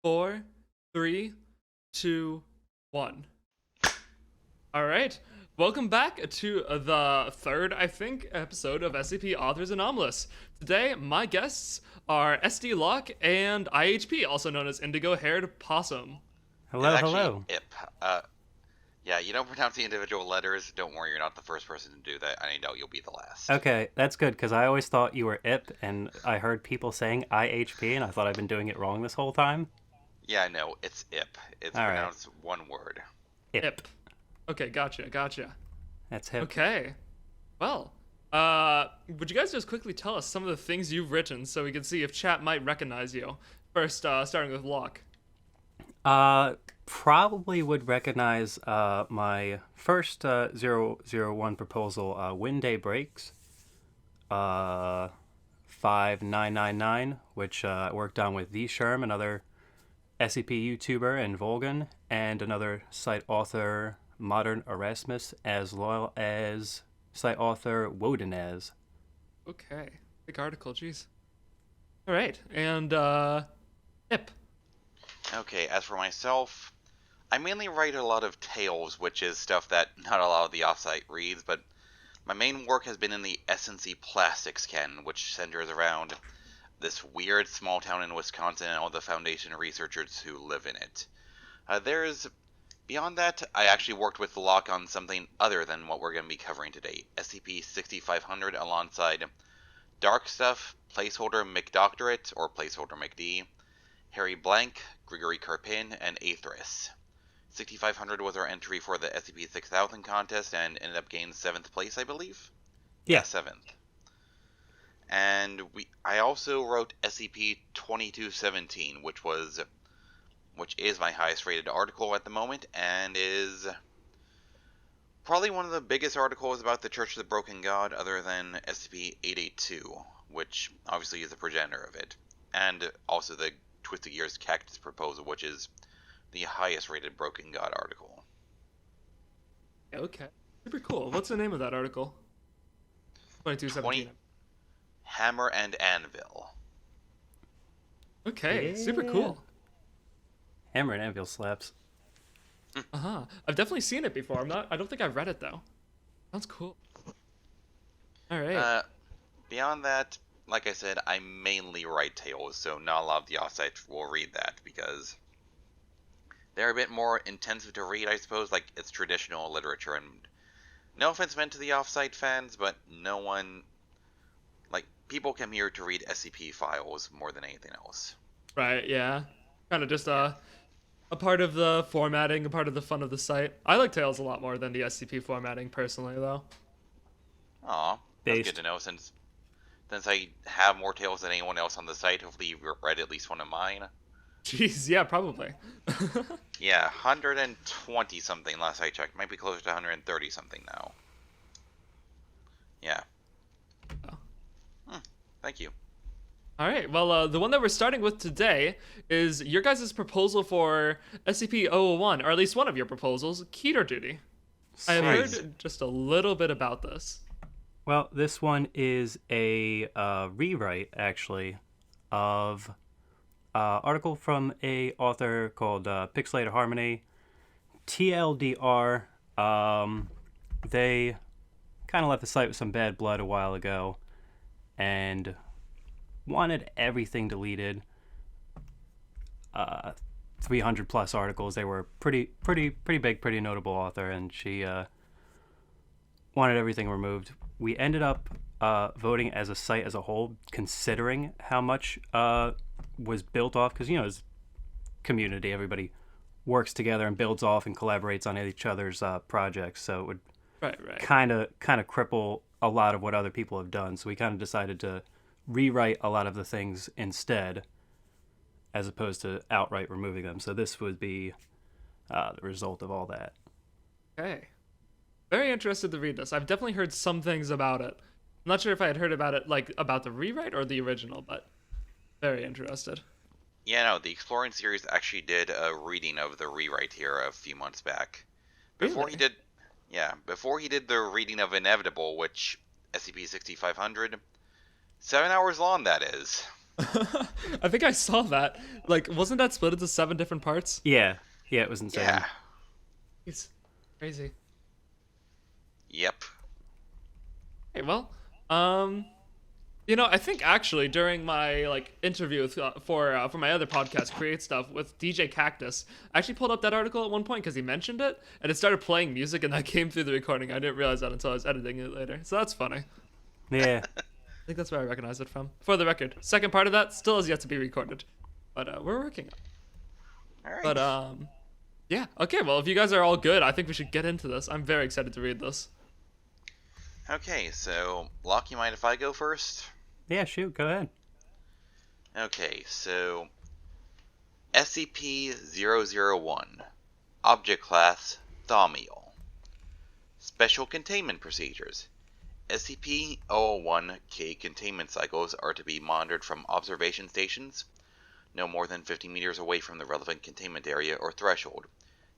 4, 3, 2, 1. All right. Welcome back to the third, I think, episode of SCP Authors Anomalous. Today, my guests are SD Locke and IHP, also known as Indigo Haird Possum. It's Hello, actually hello. Ip. Yeah, you don't pronounce the individual letters. Don't worry, you're not the first person to do that. I know you'll be the last. Okay, that's good because I always thought you were IP, and I heard people saying IHP, and I thought I've been doing it wrong this whole time. Yeah, no, it's Ip. It's All right, pronounced one word. IP. Ip. Okay, gotcha. That's hip. Okay. Well, would you guys just quickly tell us some of the things you've written so we can see if chat might recognize you? First, starting with Locke. Probably would recognize my first 001 proposal, Wind Day Breaks, 5999, which I worked on with The Sherm, another SCP YouTuber, and Volgan, and another site author, Modern Erasmus, as well as site author Wodenaz. Okay. Big article, jeez. All right, and Ip. Okay, as for myself, I mainly write a lot of tales, which is stuff that not a lot of the offsite reads, but my main work has been in the SNC Plastics canon, which centers around this weird small town in Wisconsin and all the Foundation researchers who live in it. Beyond that, I actually worked with Locke on something other than what we're going to be covering today, SCP-6500 alongside Dark Stuff, Placeholder McDoctorate, or Placeholder McD, HarryBlank, Grigory Karpin, and Aethris. 6500 was our entry for the SCP-6000 contest and ended up gaining 7th place, I believe? Yeah. 7th. And I also wrote SCP-2217, which is my highest rated article at the moment, and is probably one of the biggest articles about the Church of the Broken God, other than SCP-882, which obviously is the progenitor of it, and also the Twisted Gears Cactus proposal, which is the highest rated Broken God article. Okay. Super cool. What's the name of that article? 2217. Hammer and Anvil. Okay, Yeah. super cool. Hammer and Anvil slaps. Uh-huh. I've definitely seen it before. I don't think I've read it though. Sounds cool. All right. Beyond that, like I said, I mainly write tales, so not a lot of the offsites will read that because they're a bit more intensive to read, I suppose. Like, it's traditional literature, and no offense meant to the offsite fans, but people come here to read SCP files more than anything else. Right, yeah. Kind of just a part of the formatting, a part of the fun of the site. I like Tales a lot more than the SCP formatting personally, though. Aw, that's good to know, since I have more tales than anyone else on the site. Hopefully you've read at least one of mine. Jeez, yeah, probably. Yeah, 120 something last I checked. Might be closer to 130 something now. Yeah. Oh. Thank you. All right, well, the one that we're starting with today is your guys' proposal for SCP-001, or at least one of your proposals, Keter Duty. I have Nice. heard just a little bit about this. Well, this one is a rewrite, actually, of article from a author called Pixelated Harmony. TLDR, they kind of left the site with some bad blood a while ago and wanted everything deleted. 300 plus articles. They were pretty big, pretty notable author, and she wanted everything removed. We ended up voting as a site as a whole, considering how much was built off, because it's community, everybody works together and builds off and collaborates on each other's projects, so it would Right. kind of cripple a lot of what other people have done. So we kind of decided to rewrite a lot of the things instead, as opposed to outright removing them. So this would be the result of all that. Okay. Very interested to read this. I've definitely heard some things about it. I'm not sure if I had heard about it, like, about the rewrite or the original, but very interested. Yeah, no, the Exploring series actually did a reading of the rewrite here a few months back. Before Really? he did the reading of Inevitable, which SCP-6500, 7 hours long that is. I think I saw that. Like, wasn't that split into 7 different parts? Yeah, yeah, it was insane. Yeah. It's crazy. Yep. Hey, well, I think actually during my interview for my other podcast, Create Stuff with DJ Cactus, I actually pulled up that article at one point because he mentioned it, and it started playing music, and that came through the recording. I didn't realize that until I was editing it later, so that's funny. Yeah. I think that's where I recognize it from. For the record, second part of that still has yet to be recorded, but we're working on it. All right. But yeah, okay. Well, if you guys are all good, I think we should get into this. I'm very excited to read this. Okay, so Locke, you mind if I go first? Yeah, shoot, go ahead. Okay, so SCP-001, Object Class Thaumiel. Special Containment Procedures. SCP-001-K containment cycles are to be monitored from observation stations no more than 50 meters away from the relevant containment area or threshold,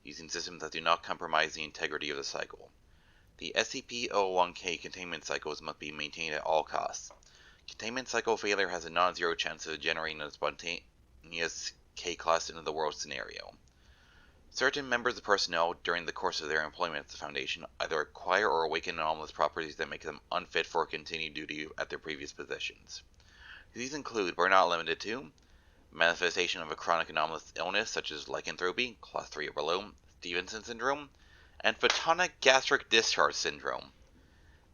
using systems that do not compromise the integrity of the cycle. The SCP-001-K containment cycles must be maintained at all costs. Containment cycle failure has a non-zero chance of generating a spontaneous K-class into the world scenario. Certain members of personnel, during the course of their employment at the Foundation, either acquire or awaken anomalous properties that make them unfit for continued duty at their previous positions. These include, but are not limited to, manifestation of a chronic anomalous illness such as lycanthropy, Class 3 or below, Stevenson syndrome, and photonic gastric discharge syndrome.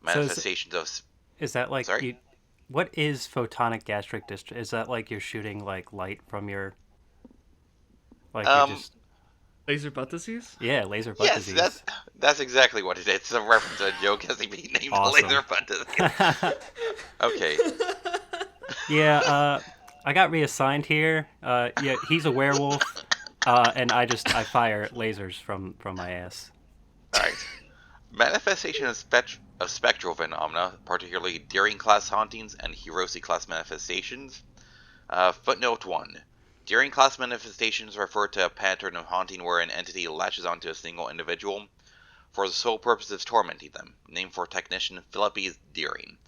Manifestations of... Is that like... Sorry? What is photonic gastric discharge? Is that like you're shooting like light from your... Like you just... Laser butt disease? Yeah, laser butt Yes, disease. that's exactly what it is. It's a reference to a joke SCP named Awesome. Laser Butt Disease. Okay. Yeah, I got reassigned here. Yeah, he's a werewolf, and I fire lasers from my ass. Alright. Manifestation of spectral phenomena, particularly Deering-class hauntings and Hiroshi-class manifestations. Footnote 1. Deering-class manifestations refer to a pattern of haunting where an entity latches onto a single individual for the sole purpose of tormenting them, named for technician Philip E. Deering.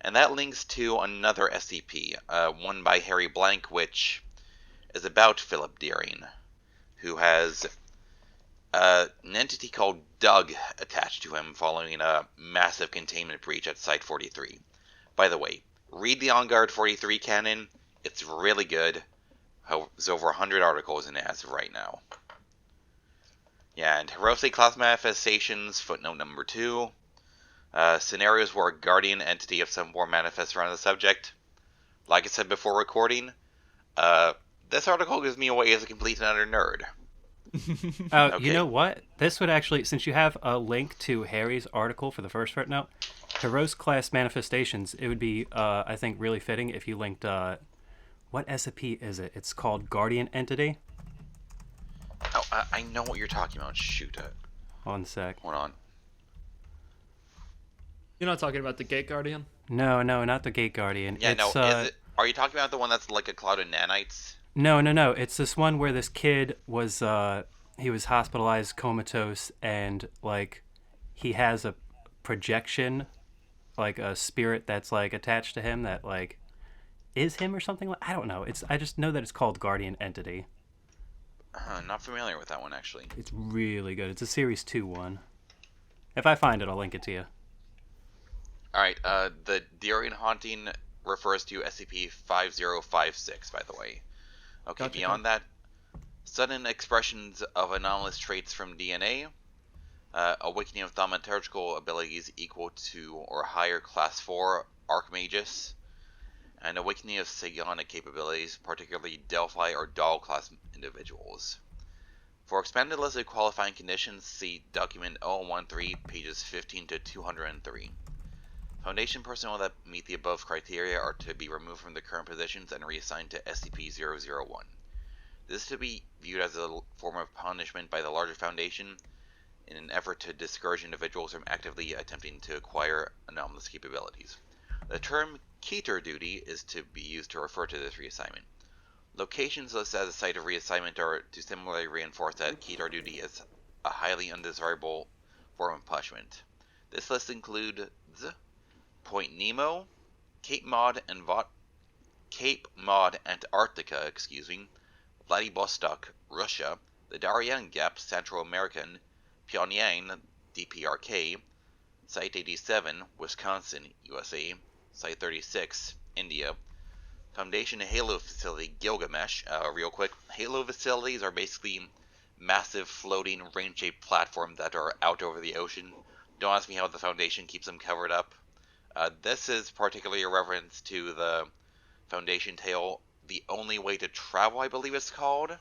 And that links to another SCP, one by HarryBlank, which is about Philip Deering, who has an entity called Doug attached to him following a massive containment breach at Site 43. By the way, read the On Guard 43 canon. It's really good. There's over 100 articles in it as of right now. Yeah, and Hiroshi class manifestations, footnote number 2. Scenarios where a guardian entity of some form manifests around the subject. Like I said before recording, this article gives me away as a complete and utter nerd. Okay. You know what? This would actually, since you have a link to Harry's article for the first footnote, Hiroshi class manifestations, it would be, I think, really fitting if you linked, what SCP is it? It's called Guardian Entity. Oh, I know what you're talking about. Shoot it. 1 sec. Hold on. You're not talking about the Gate Guardian? No, not the Gate Guardian. Yeah, are you talking about the one that's like a cloud of nanites? No. It's this one where this kid was, he was hospitalized, comatose, and, like, he has a projection, like a spirit that's, like, attached to him that, like, is him or something. I don't know. I just know that it's called Guardian Entity. Not familiar with that one, actually. It's really good. It's a Series 2 one. If I find it, I'll link it to you. Alright, the Deering haunting refers to SCP-5056, by the way. Okay, Gotcha. Beyond that, sudden expressions of anomalous traits from DNA, awakening of thaumaturgical abilities equal to or higher Class 4 Archmagus, and awakening of psionic capabilities, particularly Delphi or Doll class individuals. For expanded list of qualifying conditions, see document 013, pages 15 to 203. Foundation personnel that meet the above criteria are to be removed from their current positions and reassigned to SCP-001. This is to be viewed as a form of punishment by the larger Foundation in an effort to discourage individuals from actively attempting to acquire anomalous capabilities. The term Keter Duty is to be used to refer to this reassignment. Locations listed as a site of reassignment are to similarly reinforce that Keter Duty is a highly undesirable form of punishment. This list includes Point Nemo, Cape Mod, and Cape Mod Antarctica, Vladivostok, Russia, the Darien Gap, Central American, Pyongyang, DPRK, Site 87, Wisconsin, USA, Site 36, India, Foundation Halo Facility, Gilgamesh. Real quick, Halo facilities are basically massive floating ring-shaped platforms that are out over the ocean. Don't ask me how the Foundation keeps them covered up. This is particularly a reference to the Foundation tale, The Only Way to Travel, I believe it's called.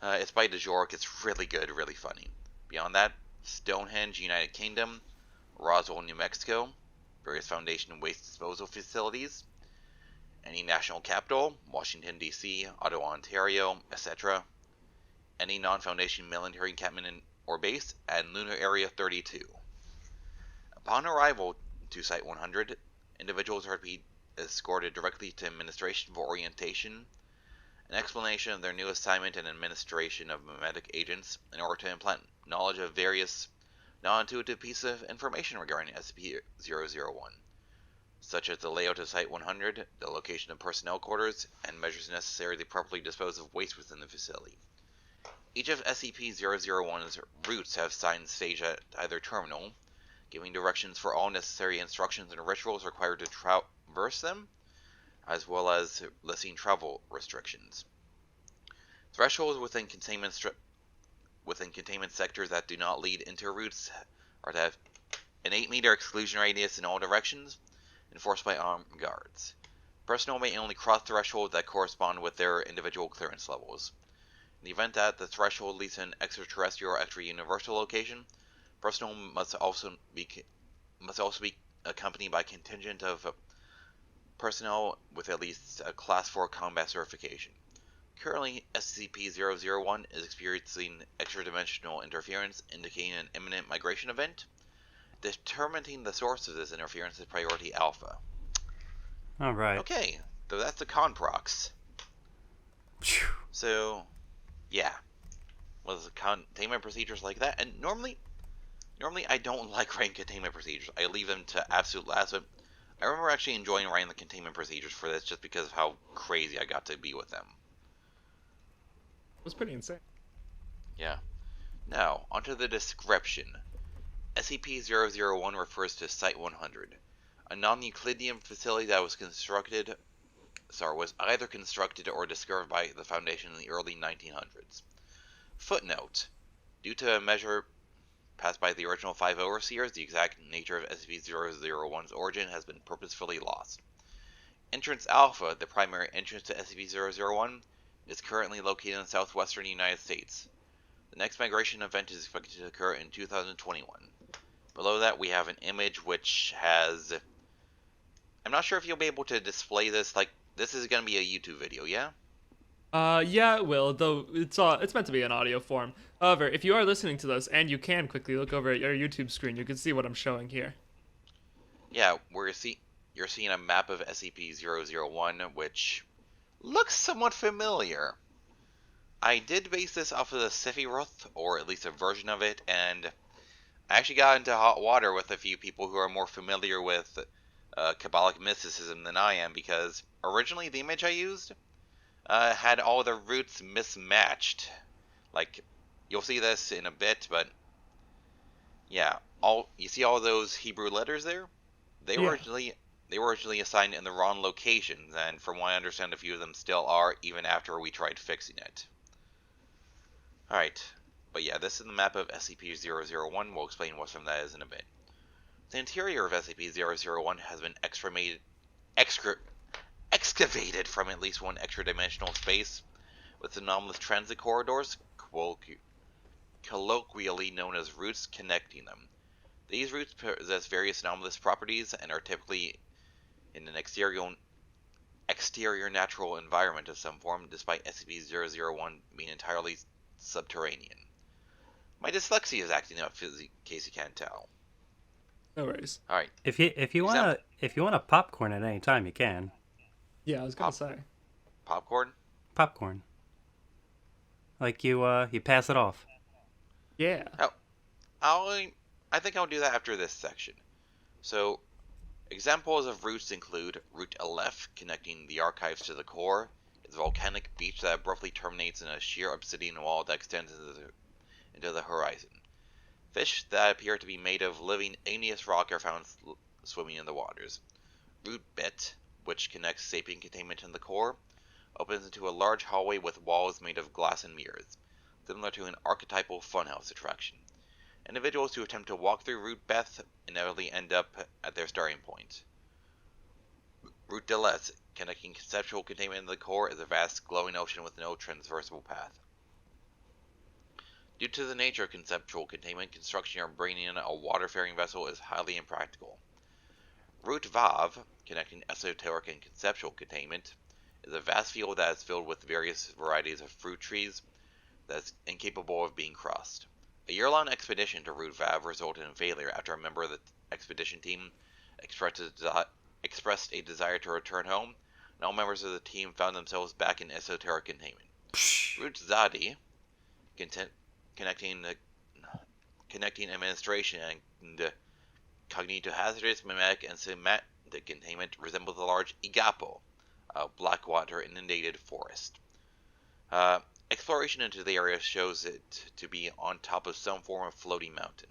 It's by DeJork. It's really good, really funny. Beyond that, Stonehenge, United Kingdom, Roswell, New Mexico, various Foundation waste disposal facilities, any national capital, Washington, D.C., Ottawa, Ontario, etc., any non-Foundation military encampment or base, and Lunar Area 32. Upon arrival to Site 100, individuals are to be escorted directly to Administration for orientation, an explanation of their new assignment and administration of memetic agents in order to implant knowledge of various non-intuitive pieces of information regarding SCP-001, such as the layout of Site 100, the location of personnel quarters, and measures necessary to properly dispose of waste within the facility. Each of SCP-001's routes have signs staged at either terminal, giving directions for all necessary instructions and rituals required to traverse them, as well as listing travel restrictions. Thresholds within containment sectors that do not lead into routes are to have an 8-meter exclusion radius in all directions, enforced by armed guards. Personnel may only cross thresholds that correspond with their individual clearance levels. In the event that the threshold leads to an extraterrestrial or extra-universal location, personnel must also be accompanied by a contingent of personnel with at least a Class 4 combat certification. Currently, SCP-001 is experiencing extra-dimensional interference, indicating an imminent migration event. Determining the source of this interference is Priority Alpha. Alright. Okay, so that's the conprox. So, yeah. Was containment procedures like that? And normally I don't like writing containment procedures. I leave them to absolute last, but I remember actually enjoying writing the containment procedures for this just because of how crazy I got to be with them. It was pretty insane. Yeah. Now, onto the description. SCP-001 refers to Site 100, a non-Euclidean facility that was either constructed or discovered by the Foundation in the early 1900s. Footnote: due to a measure passed by the original 5 overseers, the exact nature of SCP-001's origin has been purposefully lost. Entrance Alpha, the primary entrance to SCP-001, is currently located in the southwestern United States. The next migration event is expected to occur in 2021. Below that, we have an image which has... I'm not sure if you'll be able to display this. Like, this is going to be a YouTube video, yeah? Yeah, it will, though it's meant to be in audio form. However, if you are listening to this, and you can quickly look over at your YouTube screen, you can see what I'm showing here. Yeah, you're seeing a map of SCP-001, which looks somewhat familiar. I did base this off of the Sephiroth, or at least a version of it, and I actually got into hot water with a few people who are more familiar with Kabbalic mysticism than I am, because originally the image I used had all the roots mismatched. Like, you'll see this in a bit, but yeah, you see all those Hebrew letters there? They were originally assigned in the wrong locations, and from what I understand, a few of them still are, even after we tried fixing it. Alright, but yeah, this is the map of SCP-001. We'll explain what some of that is in a bit. The interior of SCP-001 has been excavated from at least one extra-dimensional space, with anomalous transit corridors, colloquially known as routes, connecting them. These routes possess various anomalous properties and are typically in an exterior natural environment of some form, despite SCP-001 being entirely subterranean. My dyslexia is acting up, in case you can't tell. No worries. All right. If you want to popcorn at any time, you can. Yeah, I was gonna say. Popcorn. Popcorn. Like you pass it off. Yeah. Oh, I think I'll do that after this section. So, Examples of routes include Route LF, connecting the archives to the core. It's a volcanic beach that abruptly terminates in a sheer obsidian wall that extends into the horizon. Fish that appear to be made of living igneous rock are found swimming in the waters. Route BIT, which connects sapient containment in the core, opens into a large hallway with walls made of glass and mirrors, similar to an archetypal funhouse attraction. Individuals who attempt to walk through Route Beth inevitably end up at their starting point. Route Deleuze, connecting conceptual containment in the core, is a vast glowing ocean with no transversable path. Due to the nature of conceptual containment, construction or bringing in a water-faring vessel is highly impractical. Route Vav, connecting esoteric and conceptual containment, is a vast field that is filled with various varieties of fruit trees that is incapable of being crossed. A year-long expedition to Route Vav resulted in failure after a member of the expedition team expressed a desire to return home, and all members of the team found themselves back in esoteric containment. Route Zadi, connecting administration and cognitohazardous, mimetic, and semantic containment, resembles a large igapo, a blackwater inundated forest. Exploration into the area shows it to be on top of some form of floating mountain.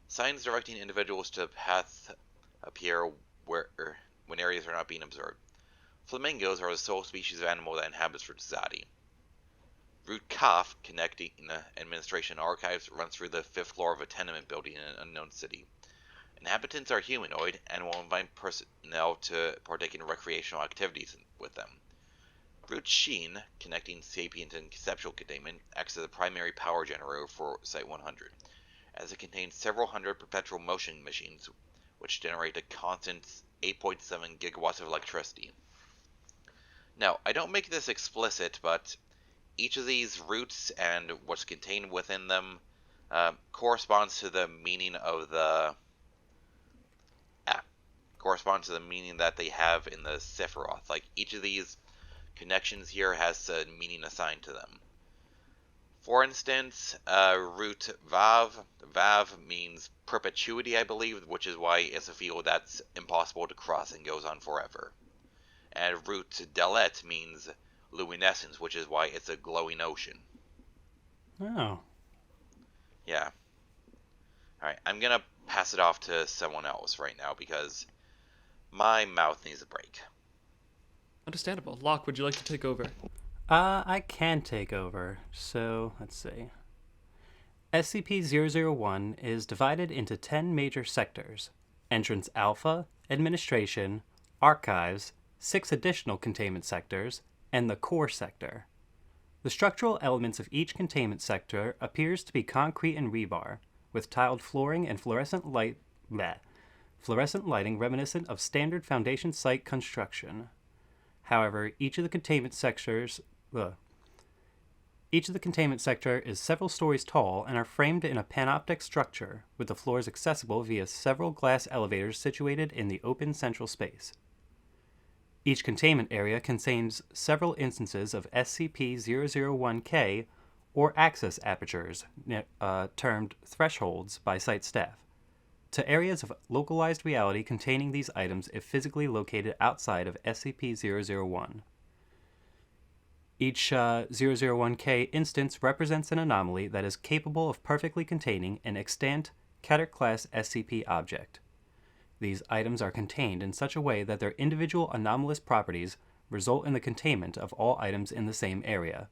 Signs directing individuals to paths appear when areas are not being observed. Flamingos are the sole species of animal that inhabits Route Zadi. Route Kaf, connecting administration archives, runs through the 5th floor of a tenement building in an unknown city. Inhabitants are humanoid and will invite personnel to partake in recreational activities with them. Route Sheen, connecting sapient and conceptual containment, acts as a primary power generator for Site-100, as it contains several hundred perpetual motion machines, which generate a constant 8.7 gigawatts of electricity. Now, I don't make this explicit, but each of these routes and what's contained within them corresponds to the meaning of the meaning that they have in the Sephiroth. Like, each of these connections here has a meaning assigned to them. For instance, route Vav. Vav means perpetuity, I believe, which is why it's a field that's impossible to cross and goes on forever. And route Delet means luminescence, which is why it's a glowing ocean. Oh. Yeah. Alright, I'm gonna pass it off to someone else right now because my mouth needs a break. Understandable. Locke, would you like to take over? I can take over. So, let's see. SCP-001 is divided into 10 major sectors: Entrance Alpha, Administration, Archives, 6 additional containment sectors, and the Core Sector. The structural elements of each containment sector appears to be concrete and rebar, with tiled flooring and fluorescent lighting reminiscent of standard Foundation site construction. However, each of the containment sector is several stories tall and are framed in a panoptic structure, with the floors accessible via several glass elevators situated in the open central space. Each containment area contains several instances of SCP-001-K or access apertures, termed thresholds by site staff, to areas of localized reality containing these items if physically located outside of SCP-001. Each 001-K instance represents an anomaly that is capable of perfectly containing an extant Keter-class SCP object. These items are contained in such a way that their individual anomalous properties result in the containment of all items in the same area.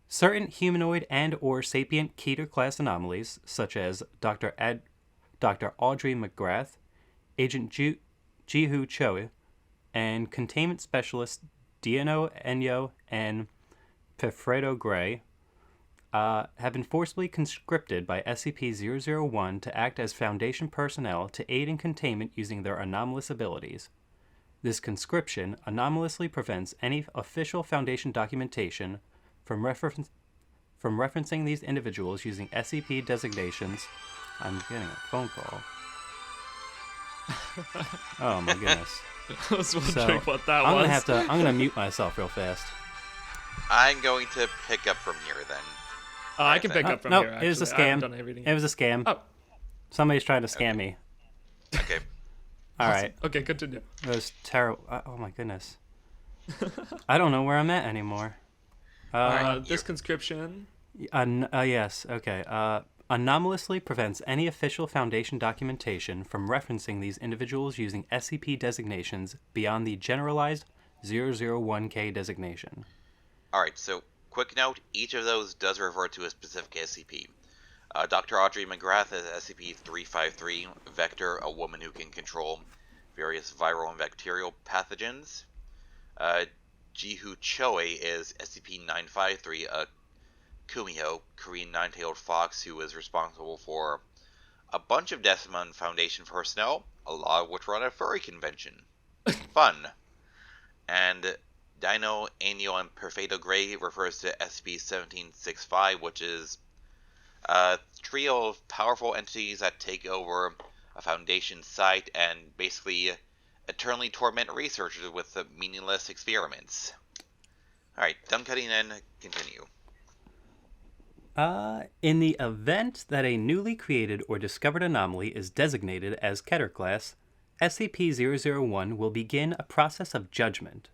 Certain humanoid and or sapient Keter-class anomalies, such as Dr. Audrey McGrath, Agent Jihu Cho, and Containment Specialist Diano Enyo and Pifredo Gray, have been forcibly conscripted by SCP-001 to act as Foundation personnel to aid in containment using their anomalous abilities. This conscription anomalously prevents any official Foundation documentation from referencing these individuals using SCP designations. I'm getting a phone call. Oh my goodness. I was wondering what that was. I'm gonna mute myself real fast. I'm going to pick up from here then. I can pick up from nope, here. It was a scam. It was a scam. Oh. Somebody's trying to scam me. Okay. All Awesome. right. Okay, continue. That was terrible. Oh my goodness. I don't know where I'm at anymore. Alright, This conscription. Yes. Okay. Anomalously prevents any official Foundation documentation from referencing these individuals using SCP designations beyond the generalized 001K designation. Alright, so quick note, each of those does refer to a specific SCP. Dr. Audrey McGrath is SCP-353, Vector, a woman who can control various viral and bacterial pathogens. Jihu Choi is SCP-953, a Kumiho, Korean nine-tailed fox who is responsible for a bunch of deaths among Foundation personnel, a lot of which were on a furry convention. Fun. And Dino, Anio, and Perfeito Gray refers to SCP-1765, which is a trio of powerful entities that take over a Foundation site and basically eternally torment researchers with meaningless experiments. Alright, done cutting in, continue. In the event that a newly created or discovered anomaly is designated as Keter class, SCP-001 will begin a process of judgment.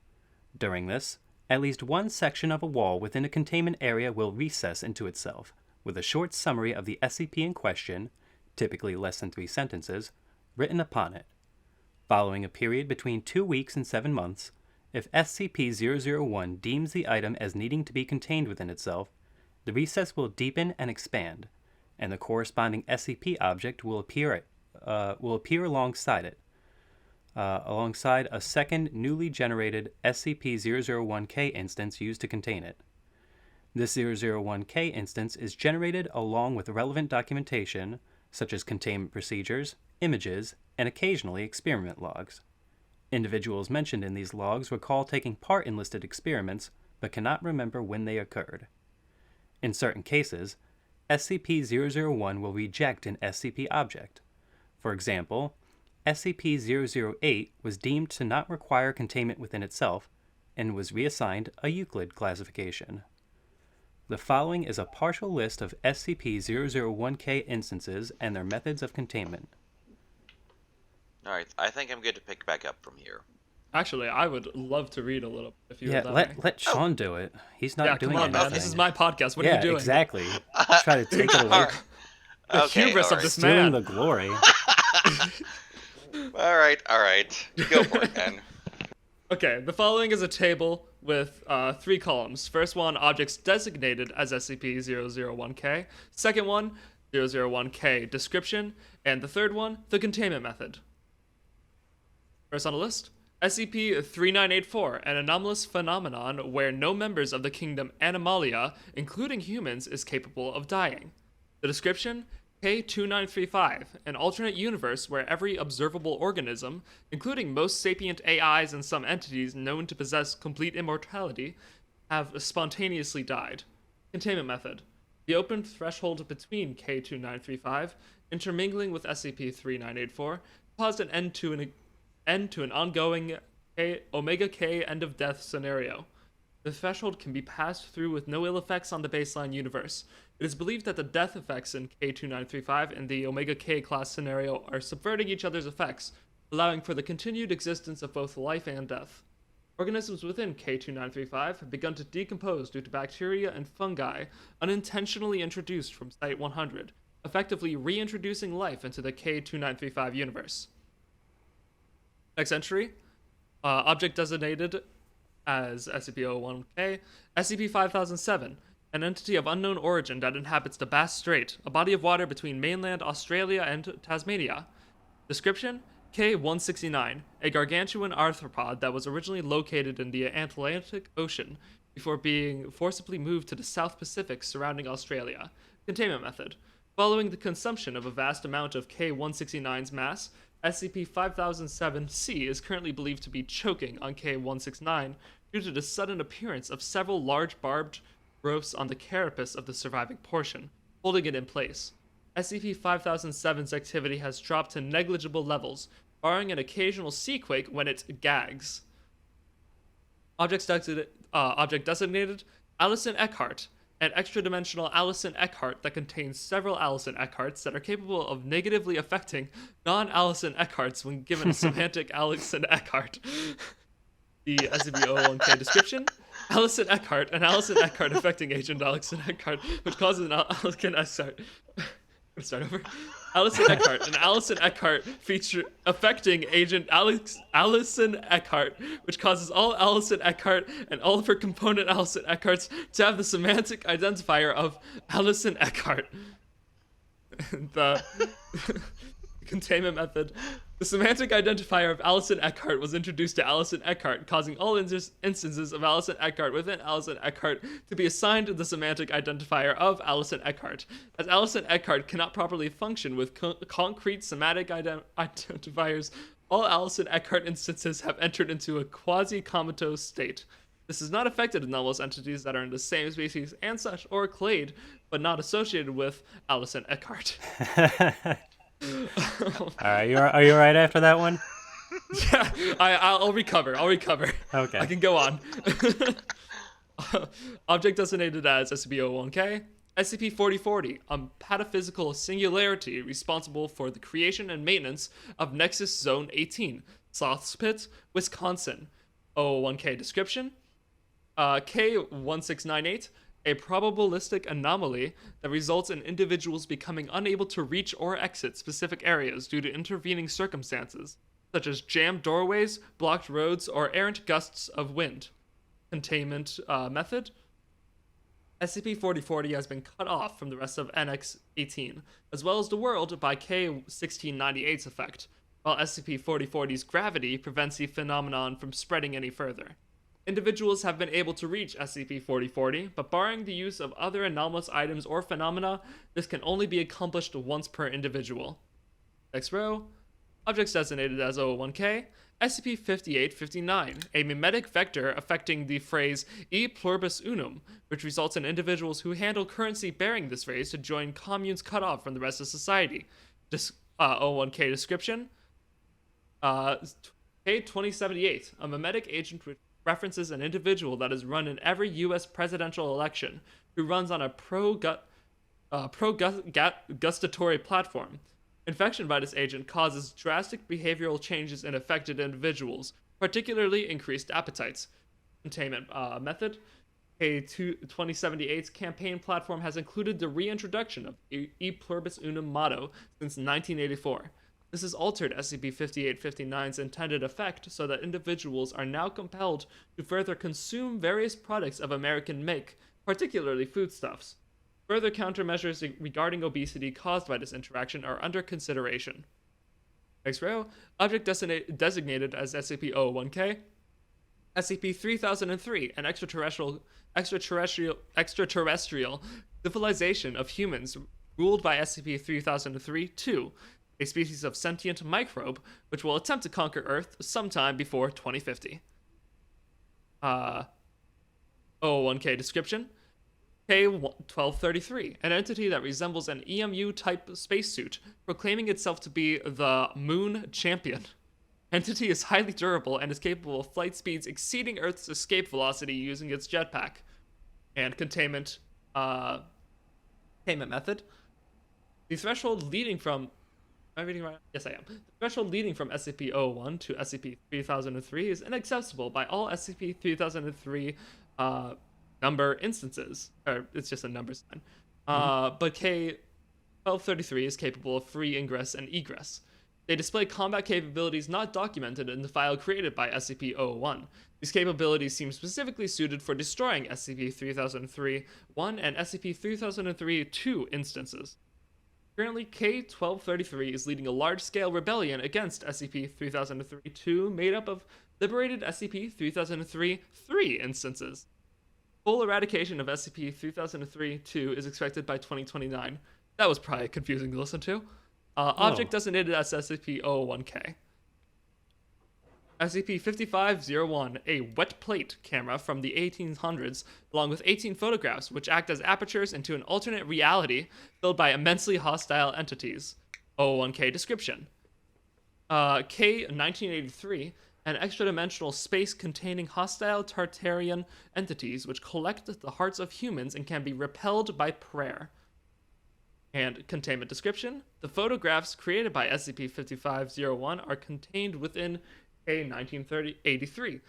During this, at least one section of a wall within a containment area will recess into itself, with a short summary of the SCP in question, typically less than 3 sentences, written upon it. Following a period between 2 weeks and 7 months, if SCP-001 deems the item as needing to be contained within itself, the recess will deepen and expand, and the corresponding SCP object will appear alongside it, alongside a second newly generated SCP-001K instance used to contain it. This 001K instance is generated along with relevant documentation, such as containment procedures, images, and occasionally experiment logs. Individuals mentioned in these logs recall taking part in listed experiments, but cannot remember when they occurred. In certain cases, SCP-001 will reject an SCP object. For example, SCP-008 was deemed to not require containment within itself and was reassigned a Euclid classification. The following is a partial list of SCP-001K instances and their methods of containment. Alright, I think I'm good to pick back up from here. Actually, I would love to read a little if you Yeah, would let me. let Shaun do it. He's not doing come on, anything. man. This is my podcast. What are you doing? Exactly. Try to take it away. The hubris of this Stealing man. the glory. Alright. Go for it, man. Okay, the following is a table with 3 columns. First one, objects designated as SCP-001K. Second one, 001K description. And the third one, the containment method. First on the list, SCP-3984, an anomalous phenomenon where no members of the kingdom Animalia, including humans, is capable of dying. The description, K2935, an alternate universe where every observable organism, including most sapient AIs and some entities known to possess complete immortality, have spontaneously died. Containment method. The open threshold between K2935, intermingling with SCP-3984, caused an end to an ongoing Omega K end of death scenario. The threshold can be passed through with no ill effects on the baseline universe. It is believed that the death effects in K2935 and the Omega K class scenario are subverting each other's effects, allowing for the continued existence of both life and death. Organisms within K2935 have begun to decompose due to bacteria and fungi unintentionally introduced from Site-100, effectively reintroducing life into the K2935 universe. Next entry, object designated as SCP-01K, SCP-5007, an entity of unknown origin that inhabits the Bass Strait, a body of water between mainland Australia and Tasmania. Description, K-169, a gargantuan arthropod that was originally located in the Atlantic Ocean before being forcibly moved to the South Pacific surrounding Australia. Containment method. Following the consumption of a vast amount of K-169's mass, SCP-5007-C is currently believed to be choking on K-169 due to the sudden appearance of several large barbed growths on the carapace of the surviving portion, holding it in place. SCP-5007's activity has dropped to negligible levels, barring an occasional seaquake when it gags. Object designated Alison Eckhart, an extra-dimensional Allison Eckhart that contains several Allison Eckharts that are capable of negatively affecting non-Allison Eckharts when given a semantic Allison Eckhart. The SCP-001-K description: Allison Eckhart, an Allison Eckhart affecting agent Allison Eckhart, which causes an Allison Eckhart. Start over. Allison Eckhart, an Allison Eckhart feature affecting agent Allison Eckhart, which causes all Allison Eckhart and all of her component Allison Eckharts to have the semantic identifier of Allison Eckhart. The containment method. The semantic identifier of Allison Eckhart was introduced to Allison Eckhart, causing all instances of Allison Eckhart within Allison Eckhart to be assigned the semantic identifier of Allison Eckhart. As Allison Eckhart cannot properly function with concrete semantic identifiers, all Allison Eckhart instances have entered into a quasi-comatose state. This is not affected anomalous entities that are in the same species and such, or clade, but not associated with Allison Eckhart. Are you all right after that one? Yeah, I'll recover. Okay. I can go on. Object designated as SCP-001-K. SCP-4040, a pataphysical singularity responsible for the creation and maintenance of Nexus Zone 18, Sloth's Pit, Wisconsin. 001-K description: K1698, a probabilistic anomaly that results in individuals becoming unable to reach or exit specific areas due to intervening circumstances, such as jammed doorways, blocked roads, or errant gusts of wind. Containment method: SCP-4040 has been cut off from the rest of NX-18, as well as the world by K1698's effect, while SCP-4040's gravity prevents the phenomenon from spreading any further. Individuals have been able to reach SCP-4040, but barring the use of other anomalous items or phenomena, this can only be accomplished once per individual. Next row. Objects designated as 001-K. SCP-5859, a mimetic vector affecting the phrase E pluribus unum, which results in individuals who handle currency bearing this phrase to join communes cut off from the rest of society. 001-K description: K2078, a mimetic agent which references an individual that is run in every U.S. presidential election, who runs on a pro-gustatory platform. Infection by this agent causes drastic behavioral changes in affected individuals, particularly increased appetites. Containment method: K2078's campaign platform has included the reintroduction of E pluribus unum motto since 1984. This has altered SCP-5859's intended effect so that individuals are now compelled to further consume various products of American make, particularly foodstuffs. Further countermeasures regarding obesity caused by this interaction are under consideration. Next row. Object designated as SCP-001-K. SCP-3003, an extraterrestrial civilization of humans ruled by SCP-3003-2, a species of sentient microbe which will attempt to conquer Earth sometime before 2050. 001-K description: K1233, an entity that resembles an EMU-type spacesuit, proclaiming itself to be the Moon Champion. Entity is highly durable and is capable of flight speeds exceeding Earth's escape velocity using its jetpack. And containment method: the threshold leading from... Am I reading right? Yes, I am. The threshold leading from SCP-001 to SCP-3003 is inaccessible by all SCP-3003 number instances. Or it's just a number sign. But K-1233 is capable of free ingress and egress. They display combat capabilities not documented in the file created by SCP-001. These capabilities seem specifically suited for destroying SCP-3003-1 and SCP-3003-2 instances. Currently, K-1233 is leading a large-scale rebellion against SCP-3003-2 made up of liberated SCP-3003-3 instances. Full eradication of SCP-3003-2 is expected by 2029. That was probably confusing to listen to. Object designated as SCP-001-K. SCP-5501, a wet plate camera from the 1800s, along with 18 photographs, which act as apertures into an alternate reality filled by immensely hostile entities. 001-K description: K-1983, an extra-dimensional space containing hostile Tartarian entities which collect the hearts of humans and can be repelled by prayer. And containment description: the photographs created by SCP-5501 are contained within K-1983,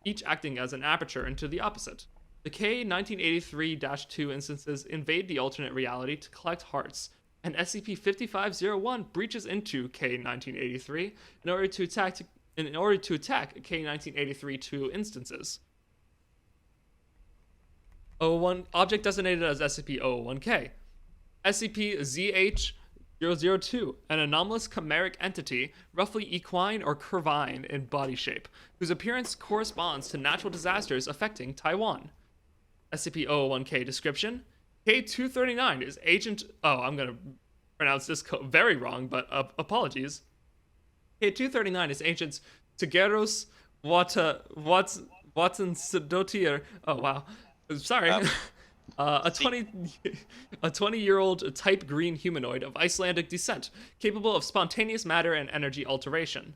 each acting as an aperture into the opposite. The K-1983-2 instances invade the alternate reality to collect hearts, and SCP-5501 breaches into K-1983 in order to attack K-1983-2 instances. Object designated as SCP-001-K. SCP-ZH-002, an anomalous chimeric entity, roughly equine or curvine in body shape, whose appearance corresponds to natural disasters affecting Taiwan. SCP-001-K description: K-239 is Agent... Oh, I'm going to pronounce this very wrong, but apologies. K-239 is Agent Tageros Watson Sedotier... Oh, wow. Sorry. A 20-year-old type green humanoid of Icelandic descent, capable of spontaneous matter and energy alteration.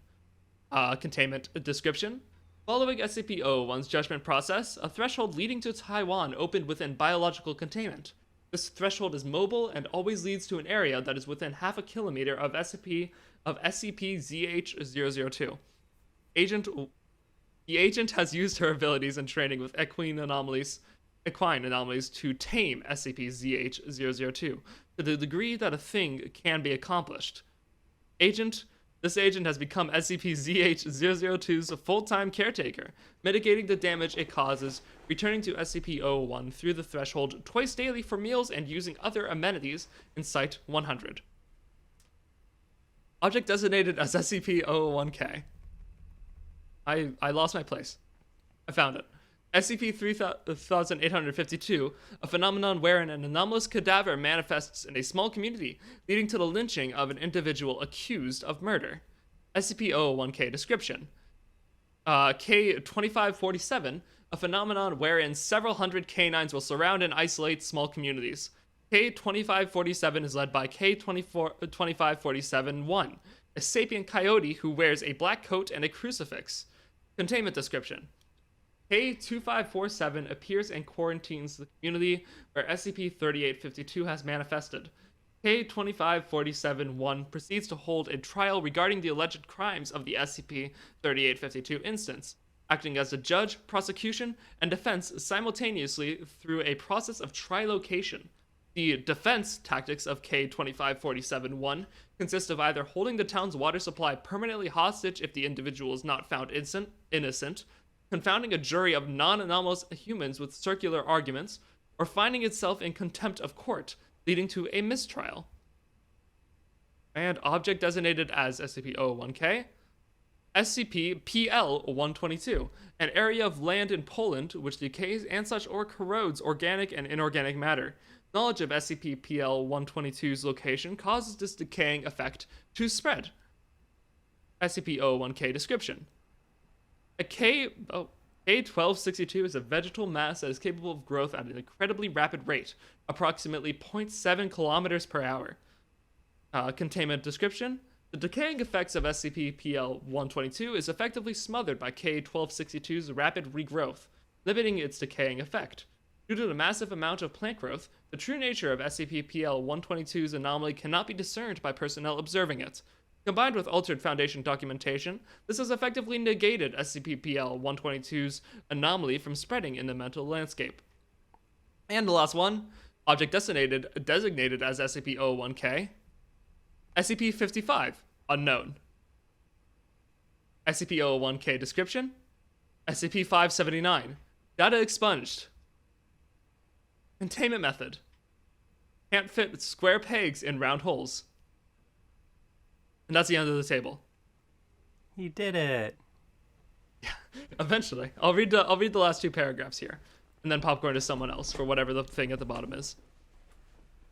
Containment description: following SCP-001's judgment process, a threshold leading to Taiwan opened within biological containment. This threshold is mobile and always leads to an area that is within half a kilometer of SCP-ZH-002. The agent has used her abilities and training with equine anomalies to tame SCP-ZH-002 to the degree that a thing can be accomplished. This agent has become SCP-ZH-002's full-time caretaker, mitigating the damage it causes, returning to SCP-001 through the threshold twice daily for meals and using other amenities in Site-100. Object designated as SCP-001-K. I lost my place. I found it. SCP-3852, a phenomenon wherein an anomalous cadaver manifests in a small community, leading to the lynching of an individual accused of murder. SCP-001-K description: K-2547, a phenomenon wherein several hundred canines will surround and isolate small communities. K-2547 is led by K-2547-1, a sapient coyote who wears a black coat and a crucifix. Containment description: K-2547 appears and quarantines the community where SCP-3852 has manifested. K-2547-1 proceeds to hold a trial regarding the alleged crimes of the SCP-3852 instance, acting as a judge, prosecution, and defense simultaneously through a process of trilocation. The defense tactics of K-2547-1 consist of either holding the town's water supply permanently hostage if the individual is not found innocent, confounding a jury of non-anomalous humans with circular arguments, or finding itself in contempt of court, leading to a mistrial. And object designated as SCP-001-K. SCP-PL-122, an area of land in Poland which decays and such or corrodes organic and inorganic matter. Knowledge of SCP-PL-122's location causes this decaying effect to spread. SCP-001-K description: K-1262 is a vegetal mass that is capable of growth at an incredibly rapid rate, approximately 0.7 kilometers per hour. Containment description: the decaying effects of SCP-PL-122 is effectively smothered by K-1262's rapid regrowth, limiting its decaying effect. Due to the massive amount of plant growth, the true nature of SCP-PL-122's anomaly cannot be discerned by personnel observing it. Combined with altered Foundation documentation, this has effectively negated SCP-PL-122's anomaly from spreading in the mental landscape. And the last one, object designated as SCP-001-K. SCP-55, unknown. SCP-001-K description: SCP-579, data expunged. Containment method: can't fit square pegs in round holes. And that's the end of the table. He did it. Eventually. I'll read the last two paragraphs here, and then popcorn to someone else for whatever the thing at the bottom is.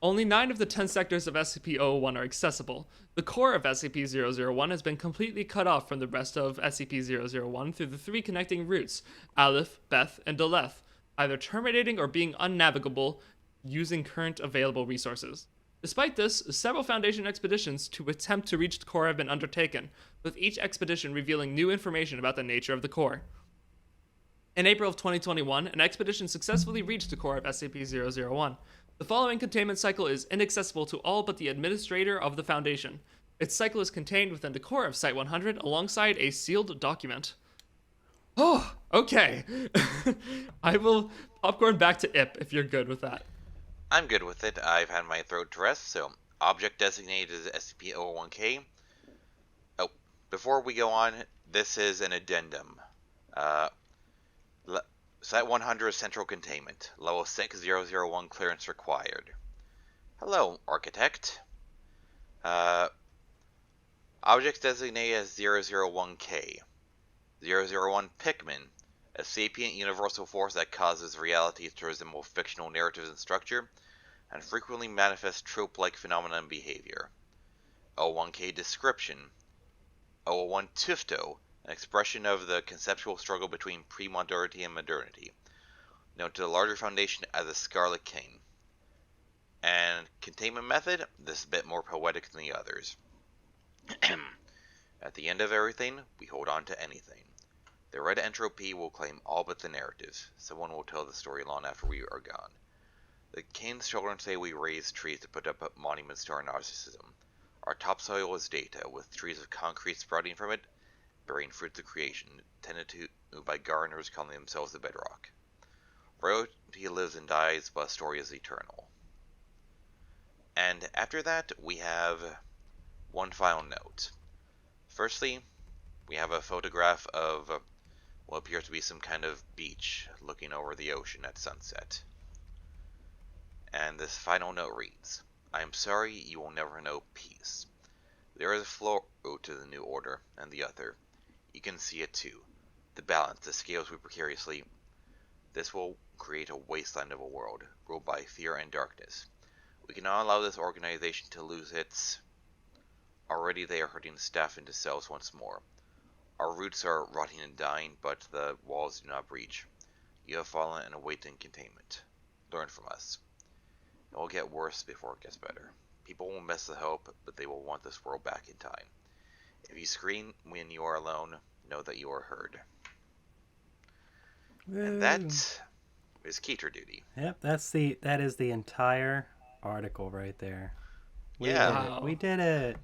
Only 9 of the 10 sectors of SCP-001 are accessible. The core of SCP-001 has been completely cut off from the rest of SCP-001 through the 3 connecting routes, Aleph, Beth, and Daleth, either terminating or being unnavigable using current available resources. Despite this, several Foundation expeditions to attempt to reach the core have been undertaken, with each expedition revealing new information about the nature of the core. In April of 2021, an expedition successfully reached the core of SCP-001. The following containment cycle is inaccessible to all but the administrator of the Foundation. Its cycle is contained within the core of Site-100 alongside a sealed document. Oh, okay. I will popcorn back to Ihp if you're good with that. I'm good with it. I've had my throat to rest, so object designated as SCP-001-K. Oh, before we go on, this is an addendum. Site-100 Central Containment. Level 6001 clearance required. Hello, Architect. Objects designated as 001-K. 001 Pikmin. A sapient universal force that causes realities to resemble fictional narratives in structure, and frequently manifests trope-like phenomena and behavior. 01K Description. 001 Tufto, an expression of the conceptual struggle between pre-modernity and modernity, known to the larger Foundation as the Scarlet King. And containment method, this is a bit more poetic than the others. At the end of everything, we hold on to anything. The red entropy will claim all but the narratives. Someone will tell the story long after we are gone. The King's children say we raise trees to put up monuments to our narcissism. Our topsoil is data, with trees of concrete sprouting from it, bearing fruits of creation, tended to by gardeners calling themselves the bedrock. Royalty lives and dies, but a story is eternal. And after that, we have one final note. Firstly, we have a photograph of what appears to be some kind of beach looking over the ocean at sunset. And this final note reads, I am sorry you will never know peace. There is a flaw to the New Order and the other. You can see it too. The balance, the scales we precariously. This will create a wasteland of a world, ruled by fear and darkness. We cannot allow this organization to lose its... Already they are hurting the staff into cells once more. Our roots are rotting and dying, but the walls do not breach. You have fallen and await in containment. Learn from us. It will get worse before it gets better. People will miss the hope, but they will want this world back in time. If you scream when you are alone, know that you are heard. Woo. And that is Keter Duty. Yep, that is the entire article right there. We did it.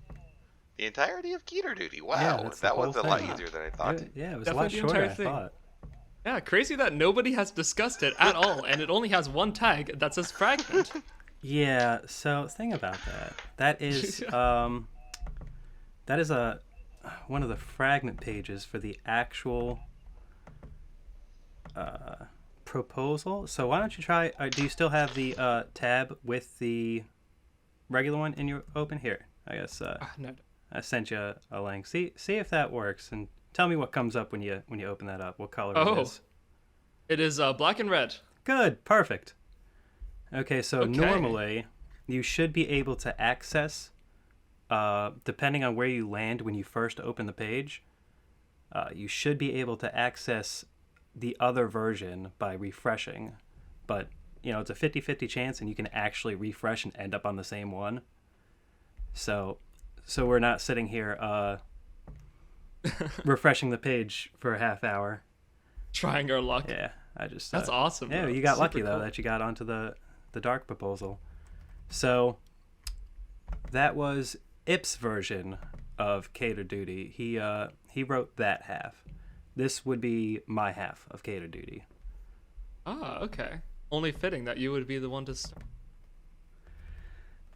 The entirety of Keter Duty. Wow, Yeah, that was a lot thing. easier than I thought. It was Definitely a lot the shorter entire than I thing. thought. Yeah, crazy that nobody has discussed it at all, and it only has one tag that says fragment. Yeah, so thing about that is one of the fragment pages for the actual proposal. So why don't you try? Do you still have the tab with the regular one in your open here? I guess No. I sent you a link. See if that works, and tell me what comes up when you open that up. What color it is? It is black and red. Good, perfect. Okay, so Okay. normally you should be able to access, depending on where you land when you first open the page, you should be able to access the other version by refreshing. But, it's a 50-50 chance, and you can actually refresh and end up on the same one. So we're not sitting here refreshing the page for a half hour. Trying our luck. Yeah, I just... That's awesome. Yeah, though. you got Super lucky, though, cool. that you got onto the dark proposal. So that was Ihp's version of Keter Duty. He wrote that half. This would be my half of Keter Duty. Ah, okay. Only fitting that you would be the one to start.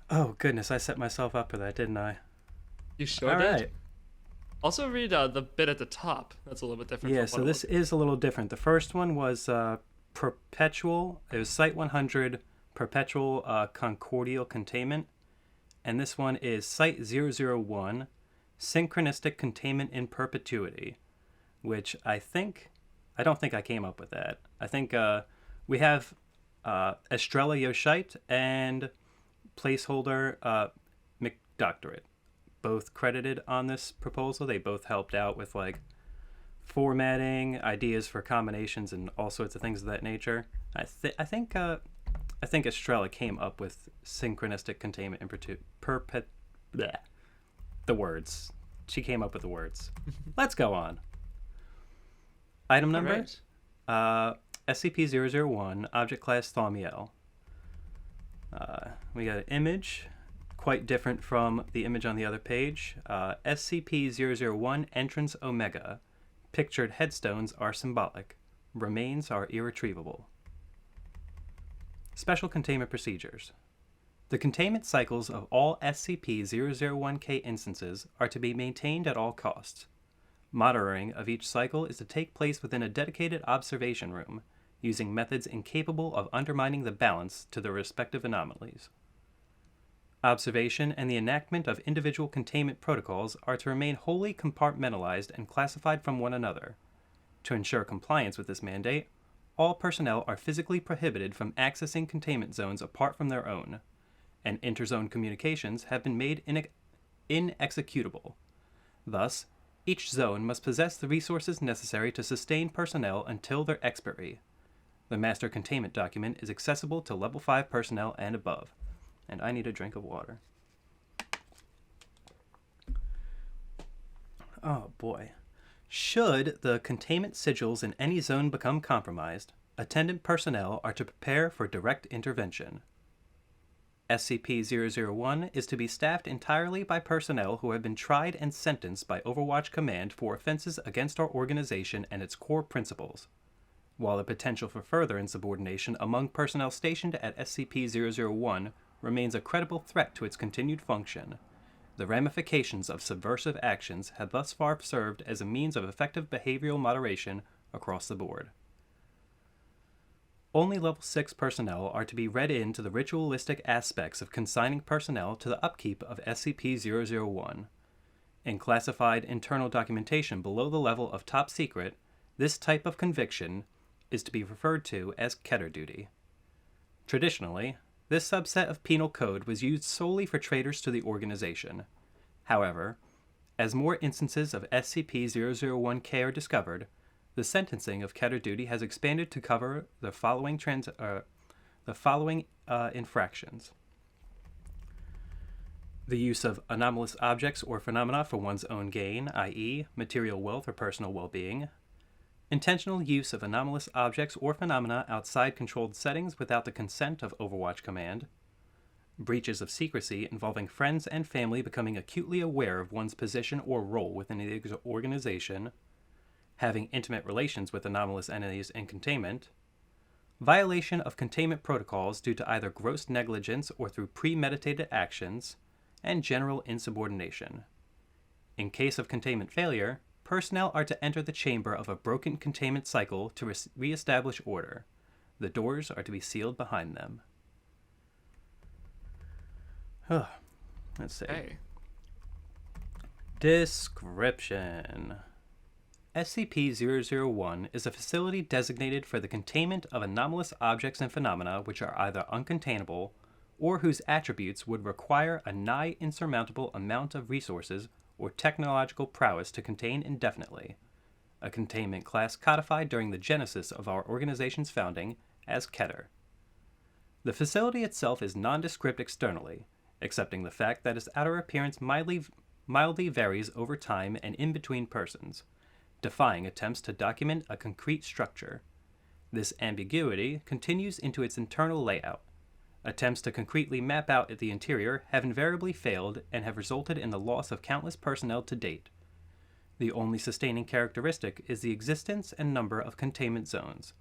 Oh, goodness, I set myself up for that, didn't I? You sure All did. right. Also read the bit at the top. That's a little bit different. Yeah, from so what this is a little different. The first one was perpetual. It was Site-100 perpetual concordial containment. And this one is Site-001 synchronistic containment in perpetuity, which I don't think I came up with that. I think we have Estrella Yoshite and placeholder McDoctorate, both credited on this proposal. They both helped out with formatting, ideas for combinations, and all sorts of things of that nature. I think I think Estrella came up with synchronistic containment in the words. She came up with the words. Let's go on. Item number? Right. SCP-001, Object Class Thaumiel. We got an image, quite different from the image on the other page. SCP-001, Entrance Omega. Pictured headstones are symbolic. Remains are irretrievable. Special Containment Procedures. The containment cycles of all SCP-001-K instances are to be maintained at all costs. Monitoring of each cycle is to take place within a dedicated observation room, using methods incapable of undermining the balance to the respective anomalies. Observation and the enactment of individual containment protocols are to remain wholly compartmentalized and classified from one another. To ensure compliance with this mandate, all personnel are physically prohibited from accessing containment zones apart from their own, and interzone communications have been made inexecutable. Thus, each zone must possess the resources necessary to sustain personnel until their expiry. The Master Containment Document is accessible to Level 5 personnel and above. And I need a drink of water. Oh boy. Should the containment sigils in any zone become compromised, attendant personnel are to prepare for direct intervention. SCP-001 is to be staffed entirely by personnel who have been tried and sentenced by Overwatch Command for offenses against our organization and its core principles. While the potential for further insubordination among personnel stationed at SCP-001 remains a credible threat to its continued function, the ramifications of subversive actions have thus far served as a means of effective behavioral moderation across the board. Only Level 6 personnel are to be read into the ritualistic aspects of consigning personnel to the upkeep of SCP-001. In classified internal documentation below the level of Top Secret, this type of conviction is to be referred to as Keter Duty. Traditionally, this subset of penal code was used solely for traitors to the organization. However, as more instances of SCP-001-K are discovered, the sentencing of Keter Duty has expanded to cover the following infractions. The use of anomalous objects or phenomena for one's own gain, i.e., material wealth or personal well-being. Intentional use of anomalous objects or phenomena outside controlled settings without the consent of Overwatch Command. Breaches of secrecy involving friends and family becoming acutely aware of one's position or role within the organization. Having intimate relations with anomalous entities in containment. Violation of containment protocols due to either gross negligence or through premeditated actions. And general insubordination. In case of containment failure, personnel are to enter the chamber of a broken containment cycle to re-establish order. The doors are to be sealed behind them. Let's see. Hey. Description. SCP-001 is a facility designated for the containment of anomalous objects and phenomena which are either uncontainable or whose attributes would require a nigh insurmountable amount of resources or technological prowess to contain indefinitely, a containment class codified during the genesis of our organization's founding as Keter. The facility itself is nondescript externally, excepting the fact that its outer appearance mildly varies over time and in between persons, defying attempts to document a concrete structure. This ambiguity continues into its internal layout. Attempts to concretely map out the interior have invariably failed and have resulted in the loss of countless personnel to date. The only sustaining characteristic is the existence and number of containment zones.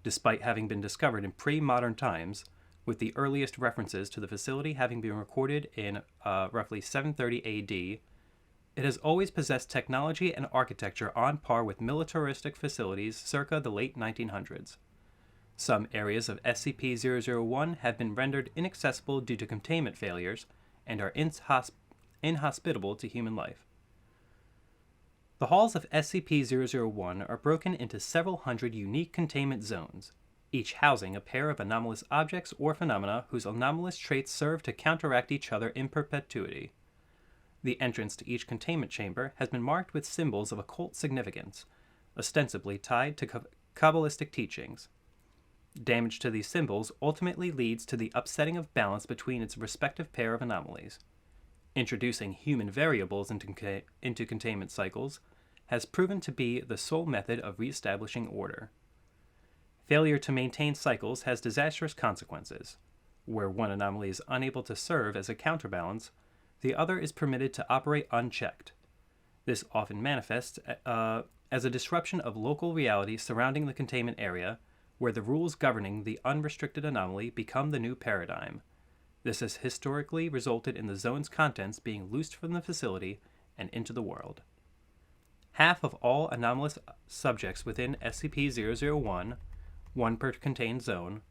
Despite having been discovered in pre-modern times, with the earliest references to the facility having been recorded in roughly 730 AD, it has always possessed technology and architecture on par with militaristic facilities circa the late 1900s. Some areas of SCP-001 have been rendered inaccessible due to containment failures and are inhospitable to human life. The halls of SCP-001 are broken into several hundred unique containment zones, each housing a pair of anomalous objects or phenomena whose anomalous traits serve to counteract each other in perpetuity. The entrance to each containment chamber has been marked with symbols of occult significance, ostensibly tied to Kabbalistic teachings. Damage to these symbols ultimately leads to the upsetting of balance between its respective pair of anomalies. Introducing human variables into containment cycles has proven to be the sole method of reestablishing order. Failure to maintain cycles has disastrous consequences. Where one anomaly is unable to serve as a counterbalance, the other is permitted to operate unchecked. This often manifests as a disruption of local reality surrounding the containment area, where the rules governing the unrestricted anomaly become the new paradigm. This has historically resulted in the zone's contents being loosed from the facility and into the world. Half of all anomalous subjects within SCP-001, one per contained zone,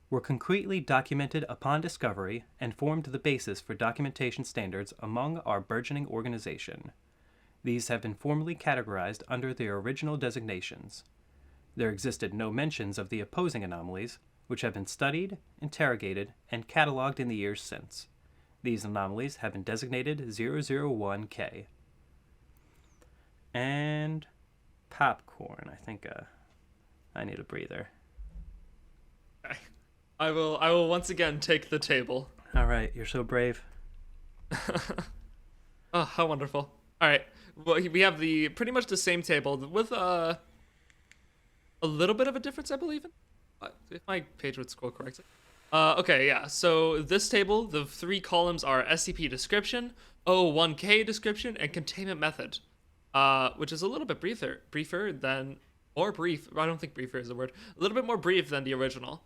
were concretely documented upon discovery and formed the basis for documentation standards among our burgeoning organization. These have been formally categorized under their original designations. There existed no mentions of the opposing anomalies, which have been studied, interrogated, and cataloged in the years since. These anomalies have been designated 001K. And popcorn. I think I need a breather. Okay. I will once again take the table. All right, you're so brave. Oh, how wonderful. All right. Well, we have pretty much the same table with a little bit of a difference, I believe. If my page would scroll correctly. Okay, yeah. So this table, the 3 columns are SCP description, O1K description, and containment method, which is a little bit briefer than, or brief. I don't think briefer is the word. A little bit more brief than the original,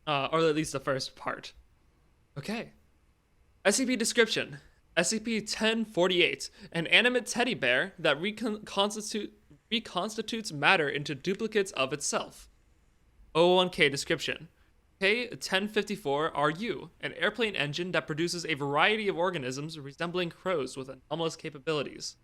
or at least the first part. Okay. SCP description. SCP-1048, an animate teddy bear that reconstitutes matter into duplicates of itself. O1K description. K-1054-RU, an airplane engine that produces a variety of organisms resembling crows with anomalous capabilities.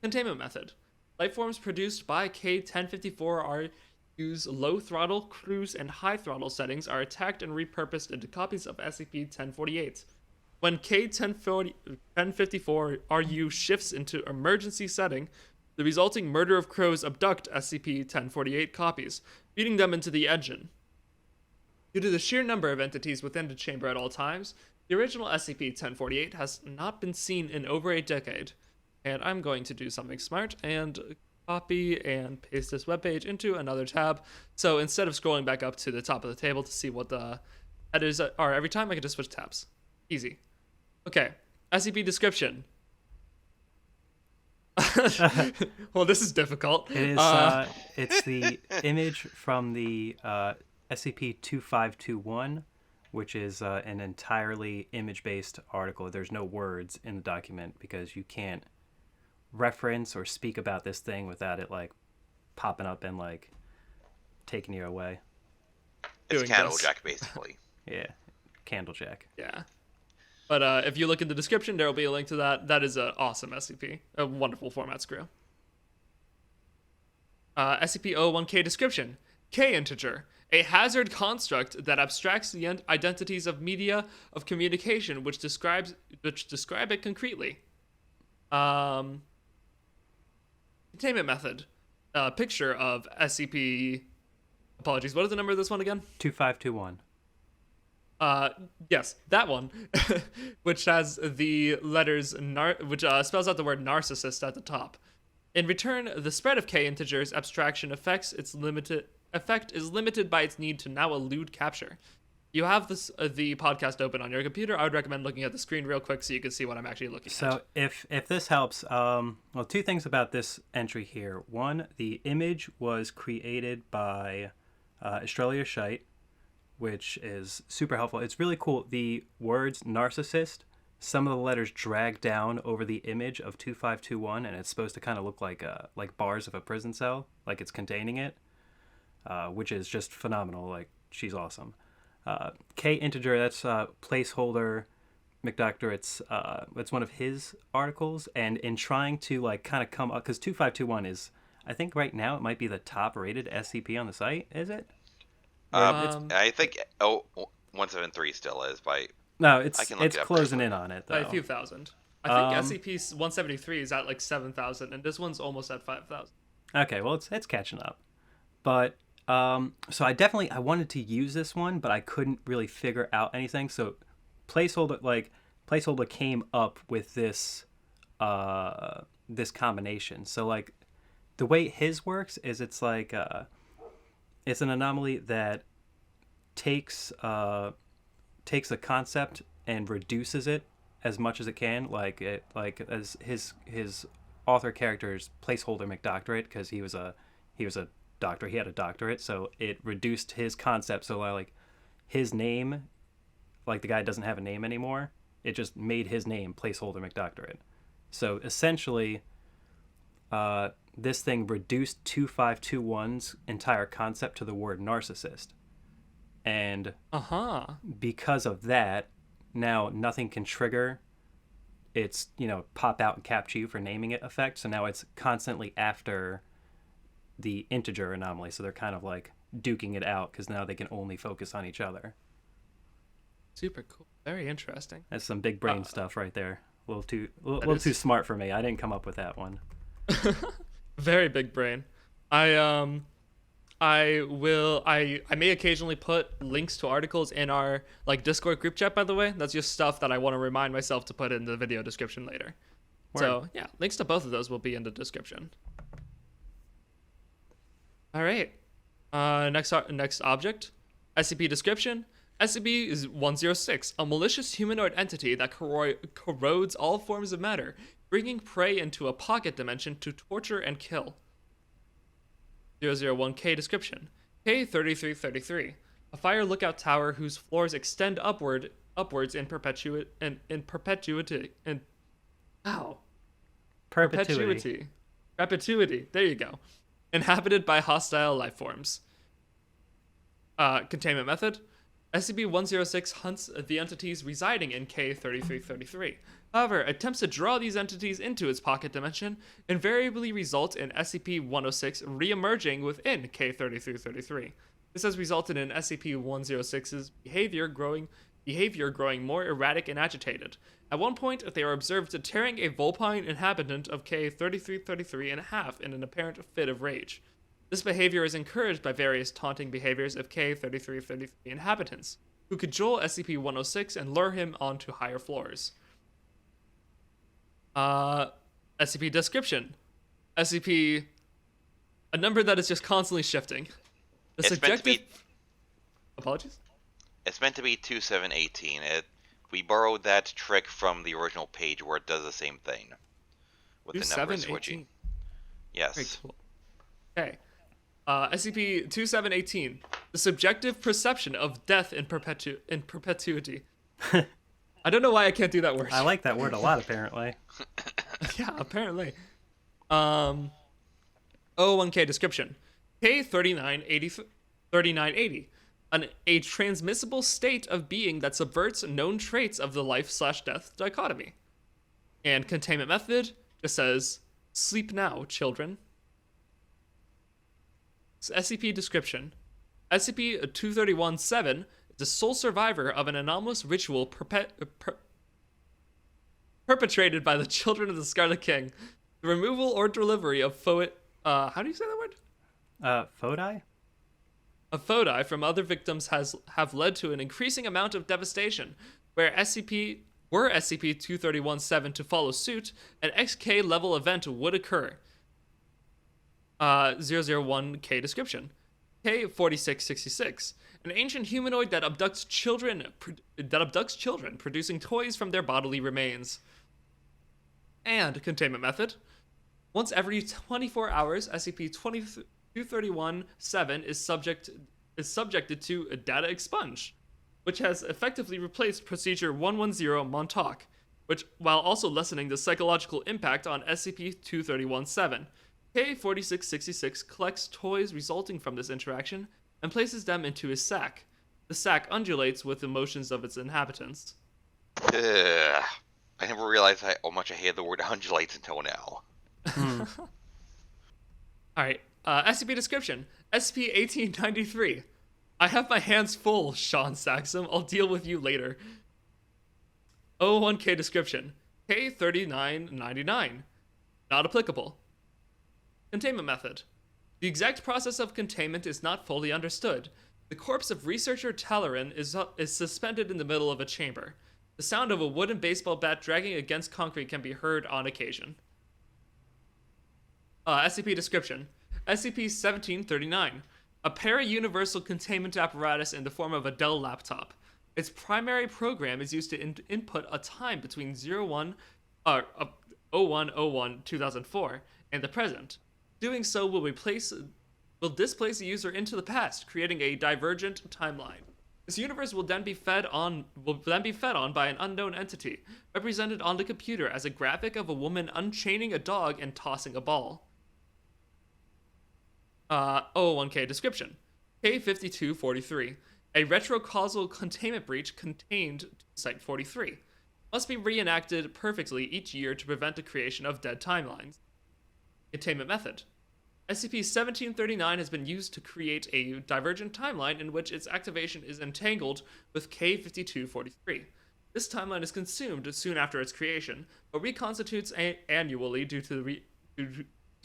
Containment method. Lifeforms produced by K-1054-RU's low throttle, cruise, and high throttle settings are attacked and repurposed into copies of SCP-1048. When K-1054-RU shifts into emergency setting, the resulting murder of crows abduct SCP-1048 copies, feeding them into the engine. Due to the sheer number of entities within the chamber at all times, the original SCP-1048 has not been seen in over a decade. And I'm going to do something smart and copy and paste this webpage into another tab. So instead of scrolling back up to the top of the table to see what the headers are every time, I can just switch tabs. Easy. Okay, SCP description. Well, this is difficult. It is. It's the image from the SCP-2521, which is an entirely image-based article. There's no words in the document because you can't reference or speak about this thing without it like popping up and like taking you away. It's Candlejack, basically. Yeah, Candlejack. Yeah. But if you look in the description, there will be a link to that. That is an awesome SCP. A wonderful format screw. SCP-01K description. K integer. A hazard construct that abstracts the identities of media of communication which describe it concretely. Containment method. Picture of SCP... Apologies, what is the number of this one again? 2521. Yes, that one, which has the letters which spells out the word narcissist at the top. In return, the spread of K integers abstraction effect is limited by its need to now elude capture. You have this the podcast open on your computer. I would recommend looking at the screen real quick so you can see what I'm actually looking at. So if this helps, well, 2 things about this entry here. One, the image was created by Australia Shite, which is super helpful. It's really cool. The words narcissist, some of the letters drag down over the image of 2521, and it's supposed to kind of look like bars of a prison cell, like it's containing it, which is just phenomenal. Like, she's awesome. K integer, that's placeholder McDoctor. It's one of his articles, and in trying to like kind of come up, because 2521 is, I think right now it might be the top rated SCP on the site. Is it? I think 173 still is by. No, it's closing in on it though. By a few thousand. I think SCP 173 is at like 7,000, and this one's almost at 5,000. Okay, well it's catching up, but So I wanted to use this one, but I couldn't really figure out anything. So placeholder came up with this combination. So like the way his works is it's an anomaly that takes a concept and reduces it as much as it can, as his author character's placeholder McDoctorate, because he was a doctor, he had a doctorate, so it reduced his concept. So like his name, like the guy doesn't have a name anymore, it just made his name placeholder McDoctorate. So essentially, this thing reduced 2521's entire concept to the word narcissist. And because of that, now nothing can trigger its, pop out and capture you for naming it effect. So now it's constantly after the integer anomaly. So they're kind of like duking it out because now they can only focus on each other. Super cool. Very interesting. That's some big brain stuff right there. A little too smart for me. I didn't come up with that one. Very big brain. I may occasionally put links to articles in our Discord group chat, by the way. That's just stuff that I want to remind myself to put in the video description later. Word. So yeah, links to both of those will be in the description. All right. Next object, SCP description. SCP is 106, a malicious humanoid entity that corrodes all forms of matter, bringing prey into a pocket dimension to torture and kill. 001K description. K3333, a fire lookout tower whose floors extend upwards in perpetuity. Perpetuity. There you go. Inhabited by hostile life forms. Containment method. SCP-106 hunts the entities residing in K3333. However, attempts to draw these entities into its pocket dimension invariably result in SCP-106 re-emerging within K3333. This has resulted in SCP-106's behavior growing more erratic and agitated. At one point, they are observed tearing a vulpine inhabitant of K3333 in half in an apparent fit of rage. This behavior is encouraged by various taunting behaviors of K3333 inhabitants, who cajole SCP-106 and lure him onto higher floors. SCP description. SCP, a number that is just constantly shifting. Apologies? It's meant to be 2718. We borrowed that trick from the original page where it does the same thing. With the number switching. Yes. Very cool. Okay. SCP-2718, the subjective perception of death in perpetuity. I don't know why I can't do that word. I like that word a lot, apparently. Yeah, apparently. 01K description. K3980, a transmissible state of being that subverts known traits of the life/death dichotomy. And containment method just says, sleep now, children. SCP description. SCP-231-7 is the sole survivor of an anomalous ritual perpetrated by the Children of the Scarlet King. The removal or delivery of how do you say that word? Fodi? Of fodi from other victims have led to an increasing amount of devastation. Were SCP-231-7 to follow suit, an XK level event would occur. 001K description. K4666, an ancient humanoid that abducts children, producing toys from their bodily remains. And containment method. Once every 24 hours, SCP-231-7 is subjected to a data expunge, which has effectively replaced Procedure 110 Montauk, which while also lessening the psychological impact on SCP-231-7. K4666 collects toys resulting from this interaction and places them into his sack. The sack undulates with the motions of its inhabitants. I never realized how much I hated the word undulates until now. Alright, SCP description. SCP-1893. I have my hands full, Shaun Saxum. I'll deal with you later. 01K description. K3999. Not applicable. Containment method. The exact process of containment is not fully understood. The corpse of researcher Tallerin is suspended in the middle of a chamber. The sound of a wooden baseball bat dragging against concrete can be heard on occasion. SCP description. SCP-1739. A para-universal containment apparatus in the form of a Dell laptop. Its primary program is used to input a time between 0101-2004 and the present. Doing so will displace a user into the past, creating a divergent timeline. This universe will then be fed on by an unknown entity, represented on the computer as a graphic of a woman unchaining a dog and tossing a ball. 01K description. K5243. A retrocausal containment breach contained to Site 43. Must be reenacted perfectly each year to prevent the creation of dead timelines. Containment method. SCP-1739 has been used to create a divergent timeline in which its activation is entangled with K5243. This timeline is consumed soon after its creation, but reconstitutes annually due to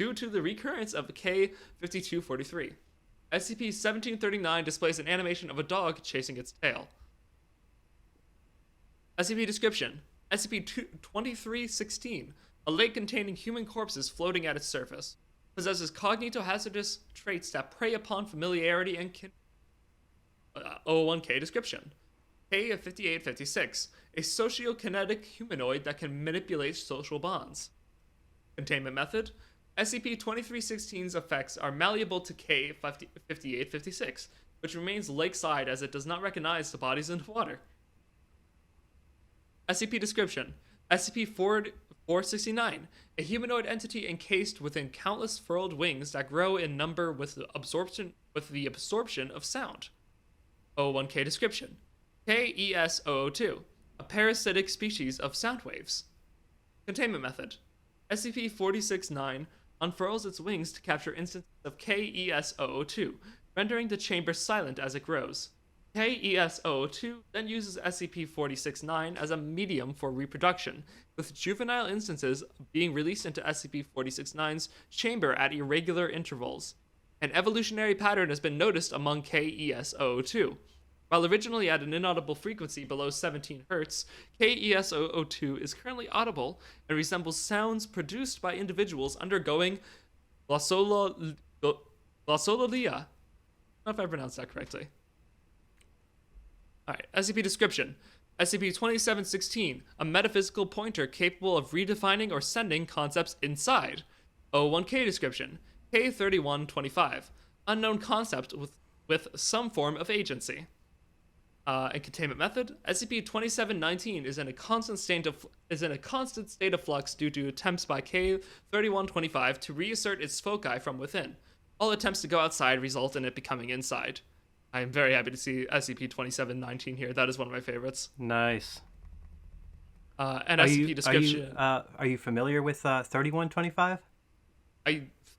the recurrence of K5243. SCP-1739 displays an animation of a dog chasing its tail. SCP description. SCP-2316. A lake containing human corpses floating at its surface. Possesses cognitohazardous traits that prey upon familiarity and 01K description. K5856. A sociokinetic humanoid that can manipulate social bonds. Containment method. SCP-2316's effects are malleable to K5856, which remains lakeside as it does not recognize the bodies in the water. SCP description. SCP-469, a humanoid entity encased within countless furled wings that grow in number with the absorption of sound. 01K description. KES-002, a parasitic species of sound waves. Containment method. SCP-469 unfurls its wings to capture instances of KES-002, rendering the chamber silent as it grows. KES-002 then uses SCP-469 as a medium for reproduction, with juvenile instances being released into SCP-469's chamber at irregular intervals. An evolutionary pattern has been noticed among KES-002. While originally at an inaudible frequency below 17 Hz, KES-002 is currently audible and resembles sounds produced by individuals undergoing glossolalia. I don't know if I pronounced that correctly. Alright, SCP description. SCP-2716, a metaphysical pointer capable of redefining or sending concepts inside. 01K description. K3125, unknown concept with some form of agency. And containment method. SCP-2719 is in a constant state of flux due to attempts by K3125 to reassert its foci from within. All attempts to go outside result in it becoming inside. I am very happy to see SCP-2719 here. That is one of my favorites. Nice. And SCP description. Are you familiar with 3125?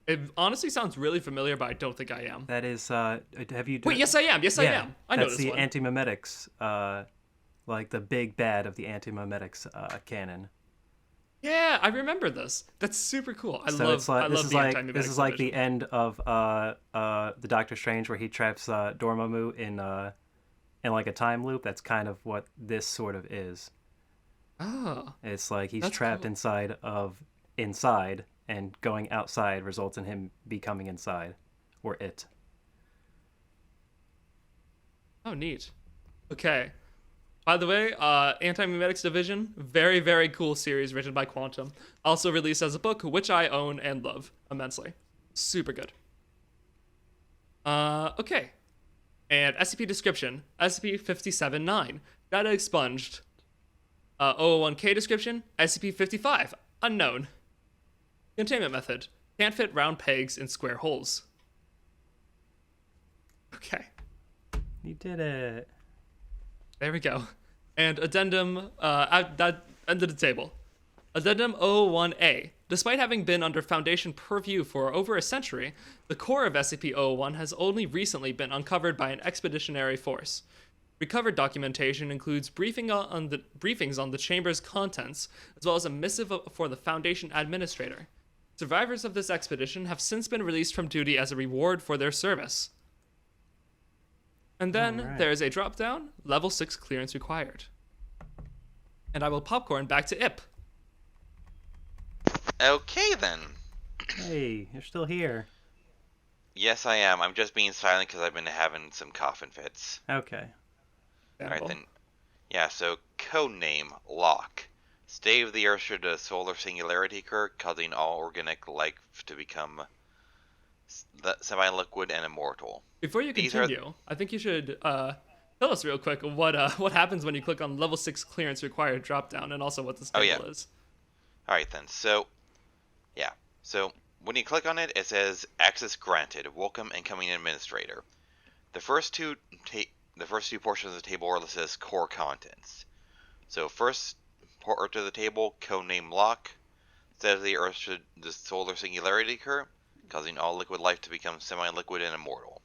It honestly sounds really familiar, but I don't think I am. That is, have you... Wait, yes I am. Yes, I am. I know this one. That's the Antimemetics, like the big bad of the Antimemetics canon. Yeah, I remember this. That's super cool. I love the Antimemetics. This is like the end of the Doctor Strange where he traps Dormammu in like a time loop. That's kind of what this sort of is. Oh. It's like he's trapped inside, and going outside results in him becoming inside, or it. Oh, neat. Okay. By the way, Antimemetics Division, very, very cool series written by Quantum. Also released as a book, which I own and love immensely. Super good. Okay. And SCP description, SCP-57-9, data expunged. 001K description, SCP-55, unknown. Containment method, can't fit round pegs in square holes. Okay. You did it. There we go. And addendum, that ended the table. Addendum 01A. Despite having been under Foundation purview for over a century, the core of SCP-001 has only recently been uncovered by an expeditionary force. Recovered documentation includes briefings on the chamber's contents, as well as a missive for the Foundation administrator. Survivors of this expedition have since been released from duty as a reward for their service. And then Alright. there is a drop down, level 6 clearance required. And I will popcorn back to Ihp. Okay then. Hey, you're still here. Yes, I am. I'm just being silent because I've been having some coughing fits. Okay. Alright then. Yeah, so codename Locke. State of the Earth should a solar singularity occur, causing all organic life to become semi-liquid and immortal. Before you These continue, I think you should tell us real quick what happens when you click on level 6 clearance required drop down, and also what this table is. Alright then, so yeah. So when you click on it, it says access granted. Welcome incoming administrator. The first two portions of the table are listed as core contents. So first part of the table, codename Locke. Says the Earth should the solar singularity occur, causing all liquid life to become semi-liquid and immortal.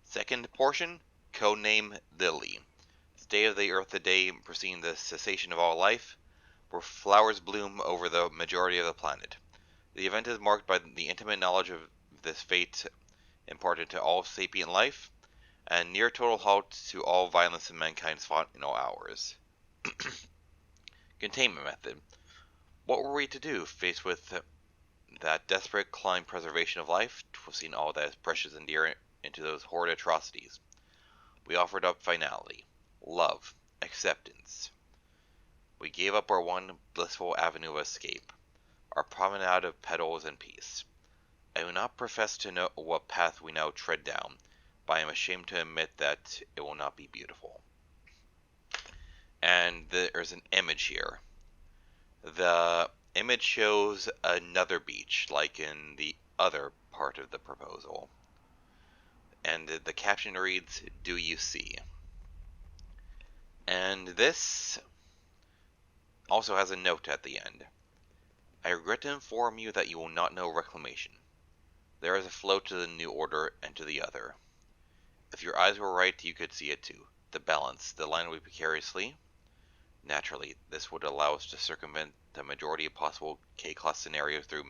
Second portion, codename Lily. State of the Earth the day preceding the cessation of all life, where flowers bloom over the majority of the planet. The event is marked by the intimate knowledge of this fate imparted to all sapient life, and near total halt to all violence in mankind's fought in all hours. Containment method. What were we to do, faced with that desperate climb preservation of life, twisting all that is precious and dear into those horrid atrocities? We offered up finality, love, acceptance. We gave up our one blissful avenue of escape, our promenade of petals and peace. I do not profess to know what path we now tread down, but I am ashamed to admit that it will not be beautiful. And there's an image here. The image shows another beach, like in the other part of the proposal. And the caption reads, "Do you see?" And this also has a note at the end. I regret to inform you that you will not know reclamation. There is a flow to the new order and to the other. If your eyes were right, you could see it too. The balance, the line we precariously. Naturally, this would allow us to circumvent the majority of possible K-class scenarios through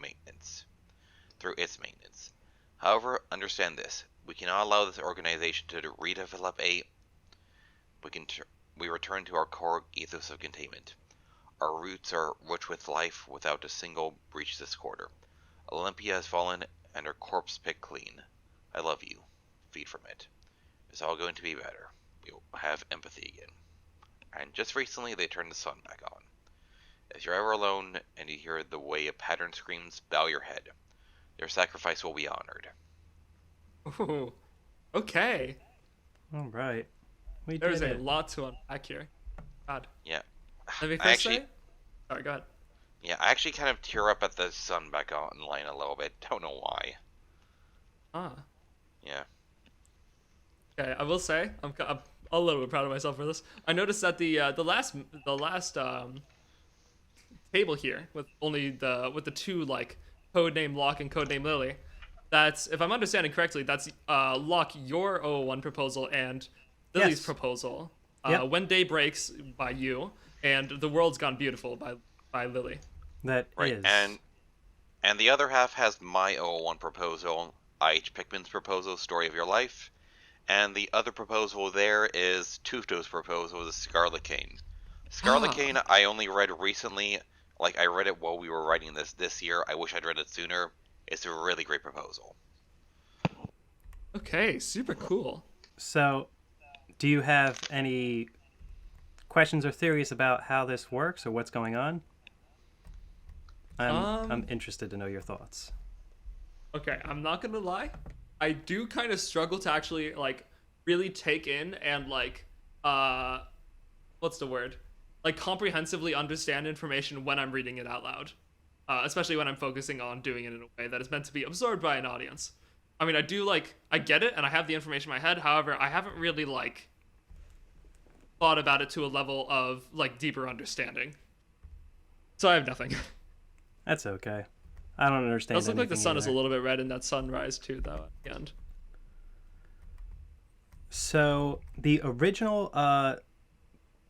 its maintenance. However, understand this. We cannot allow this organization to redevelop we return to our core ethos of containment. Our roots are rich with life without a single breach this quarter. Olympia has fallen and her corpse picked clean. I love you. Feed from it. It's all going to be better. We will have empathy again. And just recently they turned the sun back on. If you're ever alone and you hear the way a pattern screams, bow your head. Your sacrifice will be honored. Ooh, okay. All right. We There's did a it. lot to unpack here. God. Yeah. Let me I first actually, say. Sorry, go ahead. yeah, I actually kind of tear up at the sun back online a little bit. Don't know why. Ah. Yeah. Okay, I will say I'm a little bit proud of myself for this. I noticed that the last table here with only the two like codename Locke and codename Lily. That's, if I'm understanding correctly, that's Locke, your 001 proposal and Lily's Yes. proposal. Yep. When Day Breaks by you, and The World's Gone Beautiful by Lily. That Right. is. And the other half has my 001 proposal, I.H. Pickman's proposal, Story of Your Life. And the other proposal there is Tufto's proposal, The Scarlet Cane. Scarlet Cane I only read recently. Like, I read it while we were writing this year. I wish I'd read it sooner. It's a really great proposal. Okay, super cool. So, do you have any questions or theories about how this works or what's going on? I'm interested to know your thoughts. Okay, I'm not gonna lie. I do kind of struggle to actually like really take in and like what's the word? Like comprehensively understand information when I'm reading it out loud. Especially when I'm focusing on doing it in a way that is meant to be absorbed by an audience. I mean, I get it and I have the information in my head. However, I haven't really like thought about it to a level of like deeper understanding. So I have nothing. That's okay. I don't It understand. does look like the anything sun is a either. little bit red in that sunrise too, though, at the end. So the original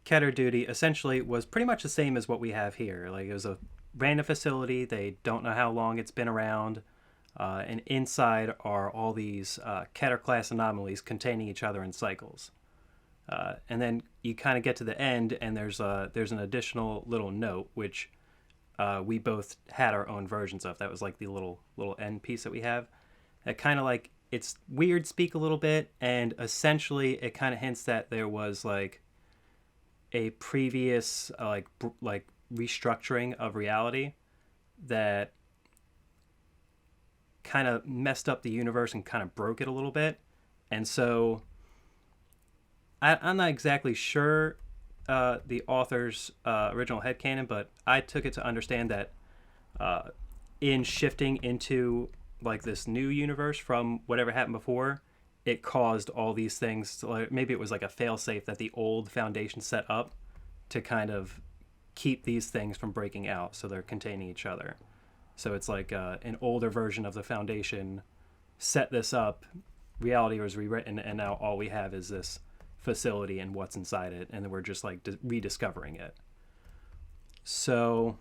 Keter Duty essentially was pretty much the same as what we have here. Like, it was a random facility. They don't know how long it's been around. And inside are all these Keter class anomalies containing each other in cycles. And then you kind of get to the end, and there's an additional little note which we both had our own versions of. That was like the little end piece that we have. It kind of like, it's weird speak a little bit, and essentially it kind of hints that there was like a previous like restructuring of reality that kind of messed up the universe and kind of broke it a little bit. And so I'm not exactly sure the author's original headcanon, but I took it to understand that in shifting into like this new universe from whatever happened before, it caused all these things to, like, maybe it was like a failsafe that the old Foundation set up to kind of keep these things from breaking out, so they're containing each other. So it's like an older version of the Foundation set this up, reality was rewritten, and now all we have is this facility and what's inside it, and then we're just like rediscovering it. So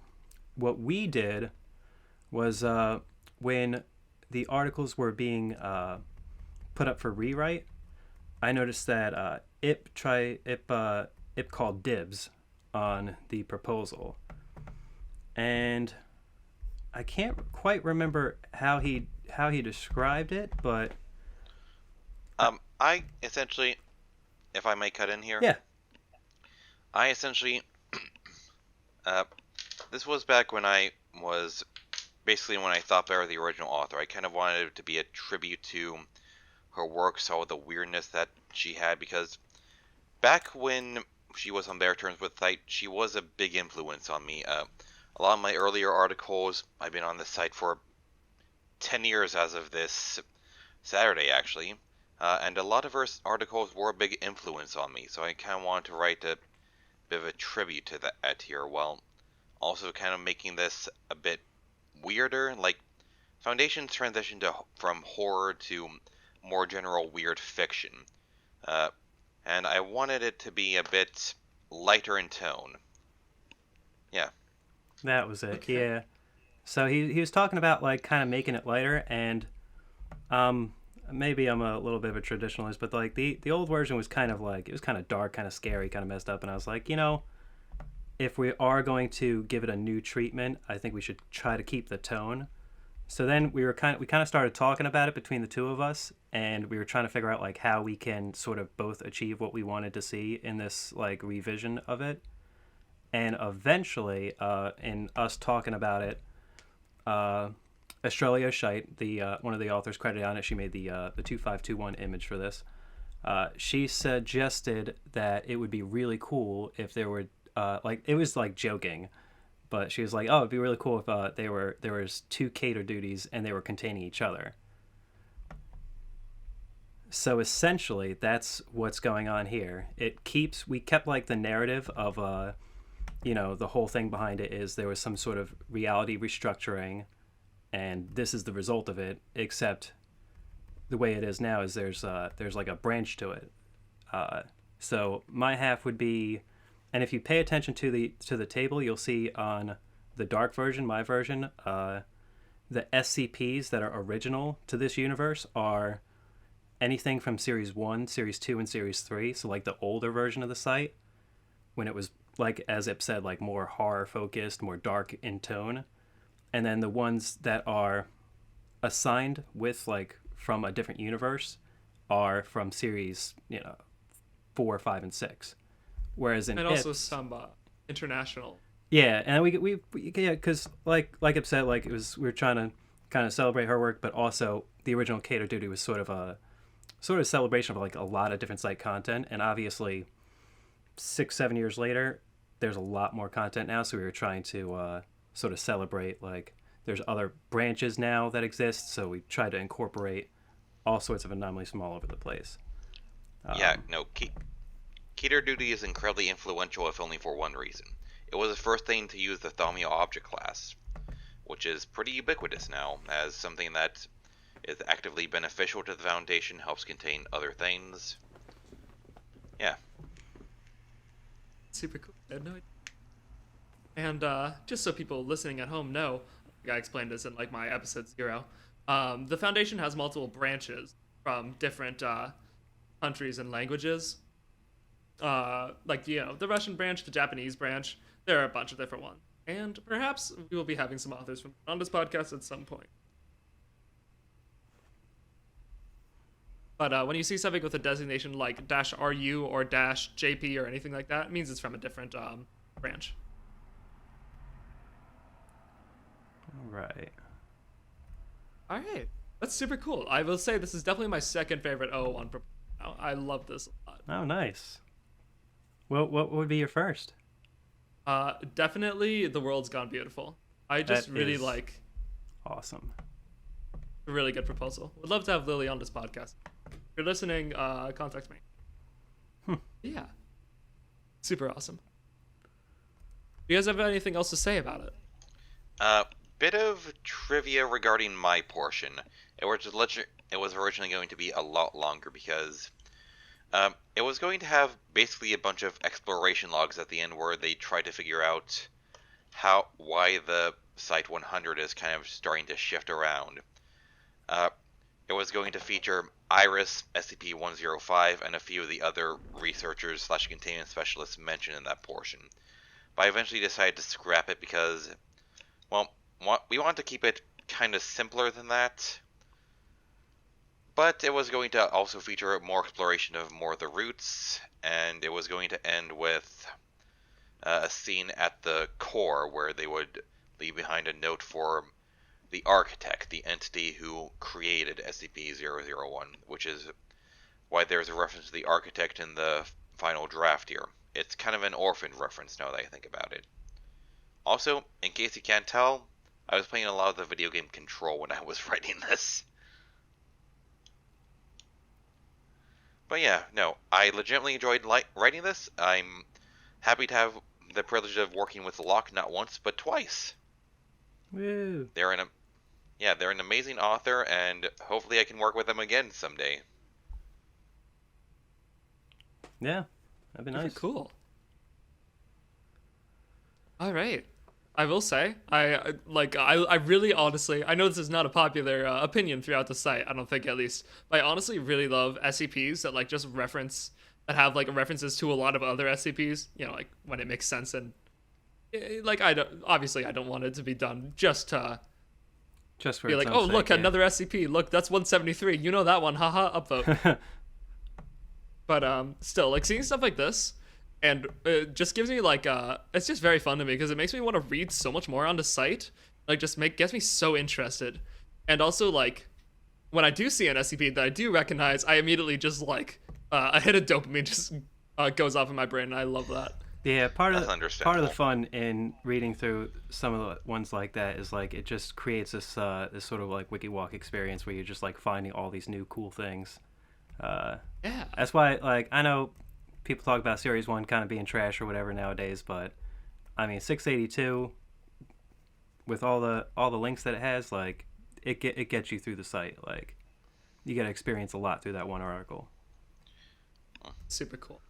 what we did was when the articles were being put up for rewrite, I noticed that Ihp called dibs on the proposal, and I can't quite remember how he described it, but I essentially, if I may cut in here, yeah, I essentially, this was back when I was basically when I thought they were the original author. I kind of wanted it to be a tribute to her work, so the weirdness that she had, because back when she was on Bare Terms with Site, she was a big influence on me. A lot of my earlier articles, I've been on this site for 10 years as of this Saturday, actually, and a lot of her articles were a big influence on me, so I kind of wanted to write a bit of a tribute to that here, while also kind of making this a bit weirder. Like, Foundation's transition from horror to more general weird fiction, and I wanted it to be a bit lighter in tone. Yeah. that was it. Okay. Yeah. So he was talking about like kind of making it lighter, and maybe I'm a little bit of a traditionalist, but like the old version was kind of like, it was kind of dark, kind of scary, kind of messed up, and I was like, if we are going to give it a new treatment, I think we should try to keep the tone. So then we kind of started talking about it between the two of us, and we were trying to figure out like how we can sort of both achieve what we wanted to see in this like revision of it. And eventually, in us talking about it, Australia Shite, the one of the authors credited on it, she made the 2521 image for this. She suggested that it would be really cool if there were like, it was like joking, but she was like, "Oh, it'd be really cool if there was two Keter duties and they were containing each other." So essentially, that's what's going on here. We kept like the narrative of the whole thing behind it is there was some sort of reality restructuring, and this is the result of it. Except the way it is now is there's like a branch to it. So my half would be, and if you pay attention to the table, you'll see on the dark version, my version, the SCPs that are original to this universe are anything from Series 1, Series 2, and Series 3. So like the older version of the site, when it was, like as Ihp said, like more horror focused, more dark in tone. And then the ones that are assigned with like from a different universe are from Series 4, 5, and 6. Whereas in And also Ihp's, some international. yeah, and we yeah, because like Ihp said, like we were trying to kind of celebrate her work, but also the original Keter Duty was sort of celebration of like a lot of different site content, and obviously 6-7 years later there's a lot more content now, so we were trying to sort of celebrate, like there's other branches now that exist, so we tried to incorporate all sorts of anomalies from all over the place. Yeah, no, Keter Duty is incredibly influential, if only for one reason. It was the first thing to use the Thaumiel object class, which is pretty ubiquitous now, as something that is actively beneficial to the Foundation, helps contain other things. Yeah. Super cool. I had no idea. And just so people listening at home know, like I explained this in like my episode 0. The Foundation has multiple branches from different countries and languages. Like the Russian branch, the Japanese branch. There are a bunch of different ones, and perhaps we will be having some authors from on this podcast at some point. But when you see something with a designation like -RU or -JP or anything like that, it means it's from a different branch. Right. All right. That's super cool. I will say this is definitely my second favorite 001 proposal now. I love this a lot. Oh, nice. Well, what would be your first? Definitely The World's Gone Beautiful. I just That really is like awesome. a really good proposal. Would love to have Lily on this podcast. If you're listening, contact me. Yeah. Super awesome. Do you guys have anything else to say about it? Bit of trivia regarding my portion. It was originally going to be a lot longer because it was going to have basically a bunch of exploration logs at the end where they try to figure out why the Site 100 is kind of starting to shift around. It was going to feature Iris, SCP-105, and a few of the other researchers / containment specialists mentioned in that portion. But I eventually decided to scrap it because, well, we want to keep it kind of simpler than that. But it was going to also feature more exploration of more of the routes, and it was going to end with a scene at the core where they would leave behind a note for the architect, the entity who created SCP-001, which is why there's a reference to the architect in the final draft here. It's kind of an orphaned reference now that I think about it. Also, in case you can't tell, I was playing a lot of the video game Control when I was writing this. But yeah, no, I legitimately enjoyed writing this. I'm happy to have the privilege of working with Locke not once, but twice. Woo. They're an amazing author, and hopefully I can work with them again someday. Yeah, that'd be nice. Cool. All right. I will say, I really honestly, I know this is not a popular opinion throughout the site, I don't think at least, but I honestly really love SCPs that like just that have like references to a lot of other SCPs, like when it makes sense, and like I don't want it to be done just to Just for be its like, own oh sake, look, yeah. another SCP, look, that's 173, you know that one, haha, upvote. But still, like seeing stuff like this, and it just gives me like it's just very fun to me because it makes me want to read so much more on the site. Like just gets me so interested, and also like when I do see an SCP that I do recognize, I immediately just like a hit of dopamine just goes off in my brain, and I love that. Yeah, part of understandable. the fun in reading through some of the ones like that is like it just creates this this sort of like wiki walk experience where you're just like finding all these new cool things. Yeah. That's why, like, I know people talk about Series 1 kind of being trash or whatever nowadays, but I mean 682 with all the links that it has, like it gets you through the site. Like you get to experience a lot through that one article. Super cool.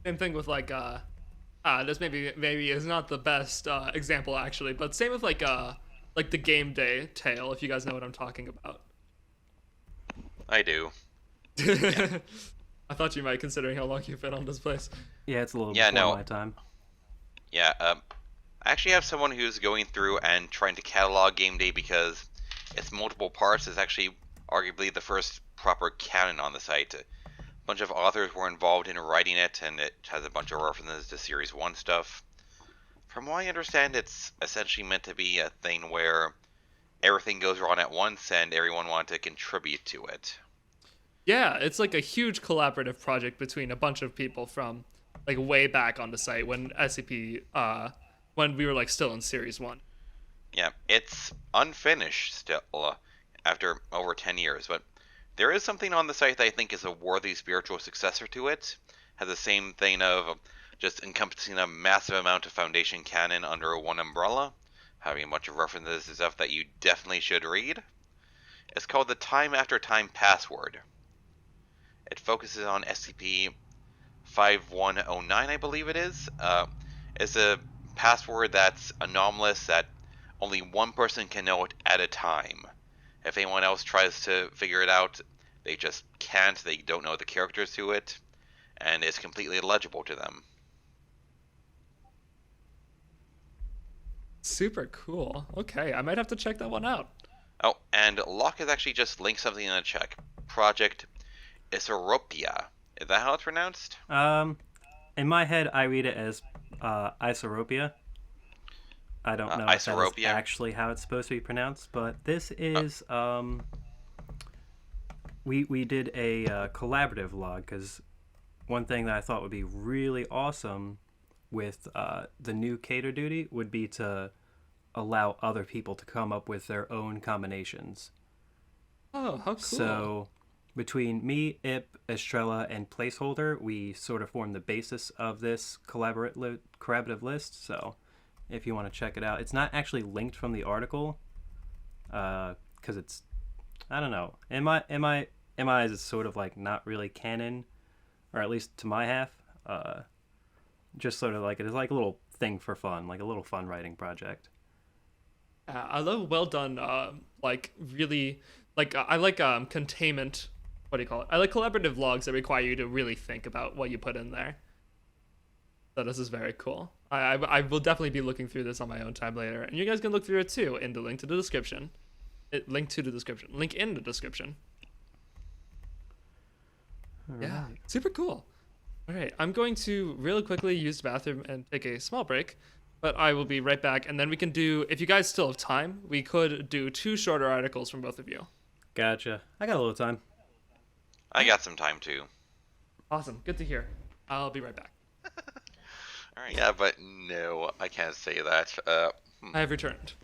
Same thing with like this maybe is not the best example actually, but same with like the game day tale, if you guys know what I'm talking about. I do. I thought you might, considering how long you've been on this place. Yeah, it's a little before my time. Yeah, I actually have someone who's going through and trying to catalog Game Day because its multiple parts is actually arguably the first proper canon on the site. A bunch of authors were involved in writing it, and it has a bunch of references to Series 1 stuff. From what I understand, it's essentially meant to be a thing where everything goes wrong at once and everyone wanted to contribute to it. Yeah, it's like a huge collaborative project between a bunch of people from like way back on the site when SCP when we were like still in Series 1. Yeah, it's unfinished still after over 10 years, but there is something on the site that I think is a worthy spiritual successor to it. Has the same thing of just encompassing a massive amount of Foundation canon under one umbrella, having a bunch of references to stuff that you definitely should read. It's called the Time After Time Password. It focuses on SCP-5109, I believe it is. It's a password that's anomalous, that only one person can know it at a time. If anyone else tries to figure it out, they just can't. They don't know the characters to it, and it's completely illegible to them. Super cool. Okay, I might have to check that one out. Oh, and Locke has actually just linked something in the chat. Project Isorropia. Is that how it's pronounced? In my head, I read it as Isorropia. I don't know if that is actually how it's supposed to be pronounced, but this is we did a collaborative log, because one thing that I thought would be really awesome with the new Keter Duty would be to allow other people to come up with their own combinations. Oh, how cool. So between me, Ihp, Estrella, and Placeholder, we sort of formed the basis of this collaborative list. So if you want to check it out, it's not actually linked from the article, because it's, I don't know, in my eyes, it's sort of like not really canon, or at least to my half. Just sort of like, it is like a little thing for fun, like a little fun writing project. I love well done, like really, like I like containment. What do you call it? I like collaborative logs that require you to really think about what you put in there. So this is very cool. I will definitely be looking through this on my own time later, and you guys can look through it too in the link to the description. Link in the description. Yeah, super cool. All right, I'm going to really quickly use the bathroom and take a small break, but I will be right back, and then we can do, if you guys still have time, we could do 2 shorter articles from both of you. Gotcha. I got a little time. I got some time too. Awesome, good to hear. I'll be right back. Alright, yeah, but no, I can't say that. I have returned.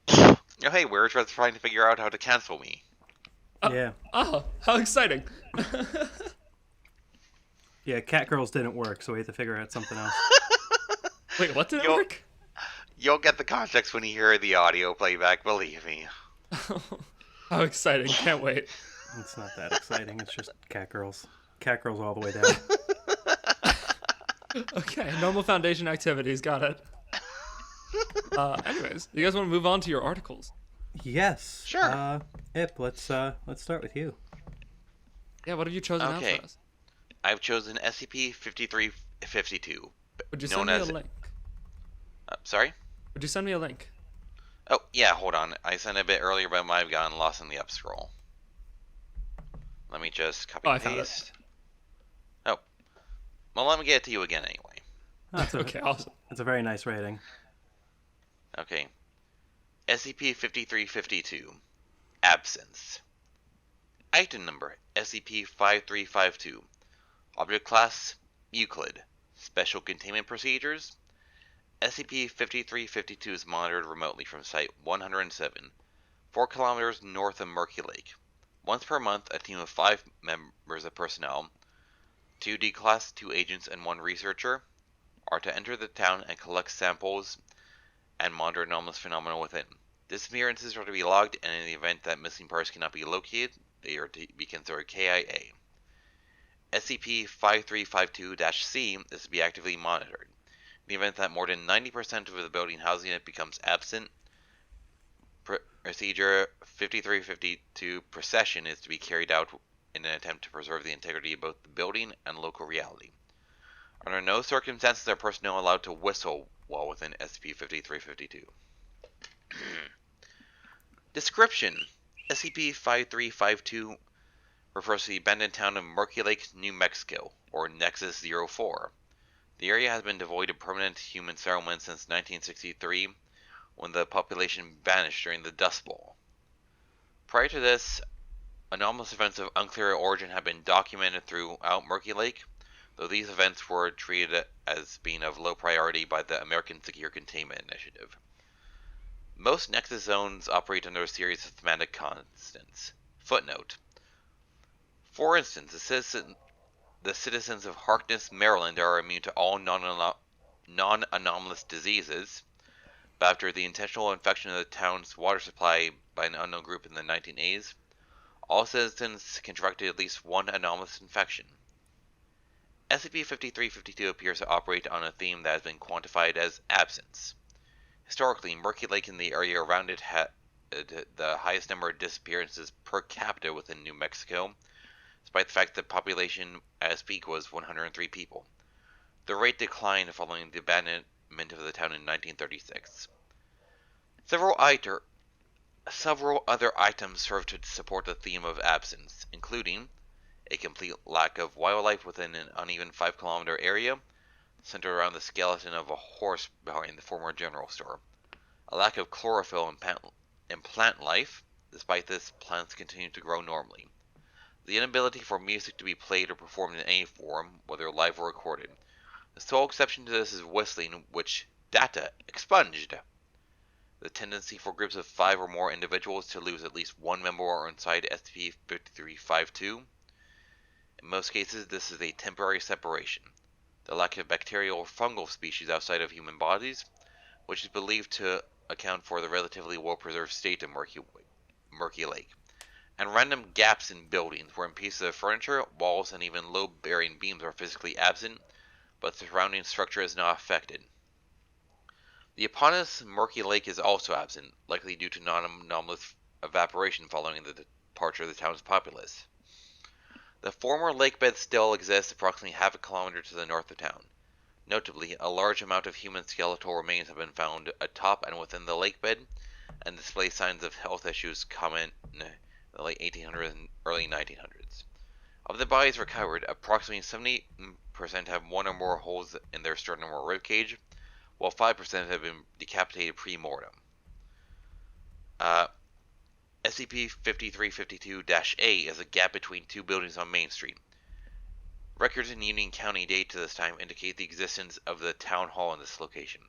Oh, hey, we're just trying to figure out how to cancel me. Yeah. Oh, how exciting. Yeah, Catgirls didn't work, so we had to figure out something else. Wait, what didn't work? You'll get the context when you hear the audio playback, believe me. How exciting, can't wait. It's not that exciting, it's just Catgirls. Catgirls all the way down. Okay, normal Foundation activities, got it. Anyways, you guys want to move on to your articles? Yes. Sure. Ihp, let's start with you. Yeah, what have you chosen out for us? I've chosen SCP-5352. Would you send me a link? Sorry? Would you send me a link? Oh, yeah, hold on. I sent it a bit earlier, but I might have gotten lost in the up scroll. Let me just copy and paste. Oh. Well, let me get it to you again anyway. Okay, awesome. It's a very nice rating. Okay. SCP-5352. Absence. Item number, SCP-5352. Object class, Euclid. Special containment procedures. SCP-5352 is monitored remotely from Site 107, 4 kilometers north of Murky Lake. Once per month, a team of 5 members of personnel, 2 D-Class, 2 agents, and 1 researcher, are to enter the town and collect samples and monitor anomalous phenomena within. Disappearances are to be logged, and in the event that missing parts cannot be located, they are to be considered KIA. SCP-5352-C is to be actively monitored. In the event that more than 90% of the building housing it becomes absent, Procedure 5352 procession is to be carried out in an attempt to preserve the integrity of both the building and local reality. Under no circumstances are personnel allowed to whistle while within SCP-5352. Description: SCP-5352 refers to the abandoned town of Murky Lake, New Mexico, or Nexus 04. The area has been devoid of permanent human settlement since 1963, when the population vanished during the Dust Bowl. Prior to this, anomalous events of unclear origin have been documented throughout Murky Lake, though these events were treated as being of low priority by the American Secure Containment Initiative. Most Nexus zones operate under a series of thematic constants. Footnote: for instance, the citizens of Harkness, Maryland are immune to all non-anomalous diseases, but after the intentional infection of the town's water supply by an unknown group in the 1980s, all citizens contracted at least one anomalous infection. SCP-5352 appears to operate on a theme that has been quantified as absence. Historically, Murky Lake and the area around it had the highest number of disappearances per capita within New Mexico, despite the fact that the population at its peak was 103 people. The rate declined following the abandonment of the town in 1936. Several other items serve to support the theme of absence, including a complete lack of wildlife within an uneven 5-kilometer area, centered around the skeleton of a horse behind the former general store, a lack of chlorophyll in plant life. Despite this, plants continue to grow normally, the inability for music to be played or performed in any form, whether live or recorded. The sole exception to this is whistling, which data expunged. The tendency for groups of 5 or more individuals to lose at least one member inside SCP-5352. In most cases, this is a temporary separation. The lack of bacterial or fungal species outside of human bodies, which is believed to account for the relatively well-preserved state of Murky Lake. And random gaps in buildings, wherein pieces of furniture, walls, and even load-bearing beams are physically absent, but the surrounding structure is not affected. The eponymous Murky Lake is also absent, likely due to non-anomalous evaporation following the departure of the town's populace. The former lake bed still exists approximately half a kilometer to the north of town. Notably, a large amount of human skeletal remains have been found atop and within the lake bed, and display signs of health issues common in the late 1800s and early 1900s. Of the bodies recovered, approximately 70% have one or more holes in their sternum or ribcage, while 5% have been decapitated pre-mortem. SCP-5352-A is a gap between two buildings on Main Street. Records in Union County date to this time indicate the existence of the town hall in this location.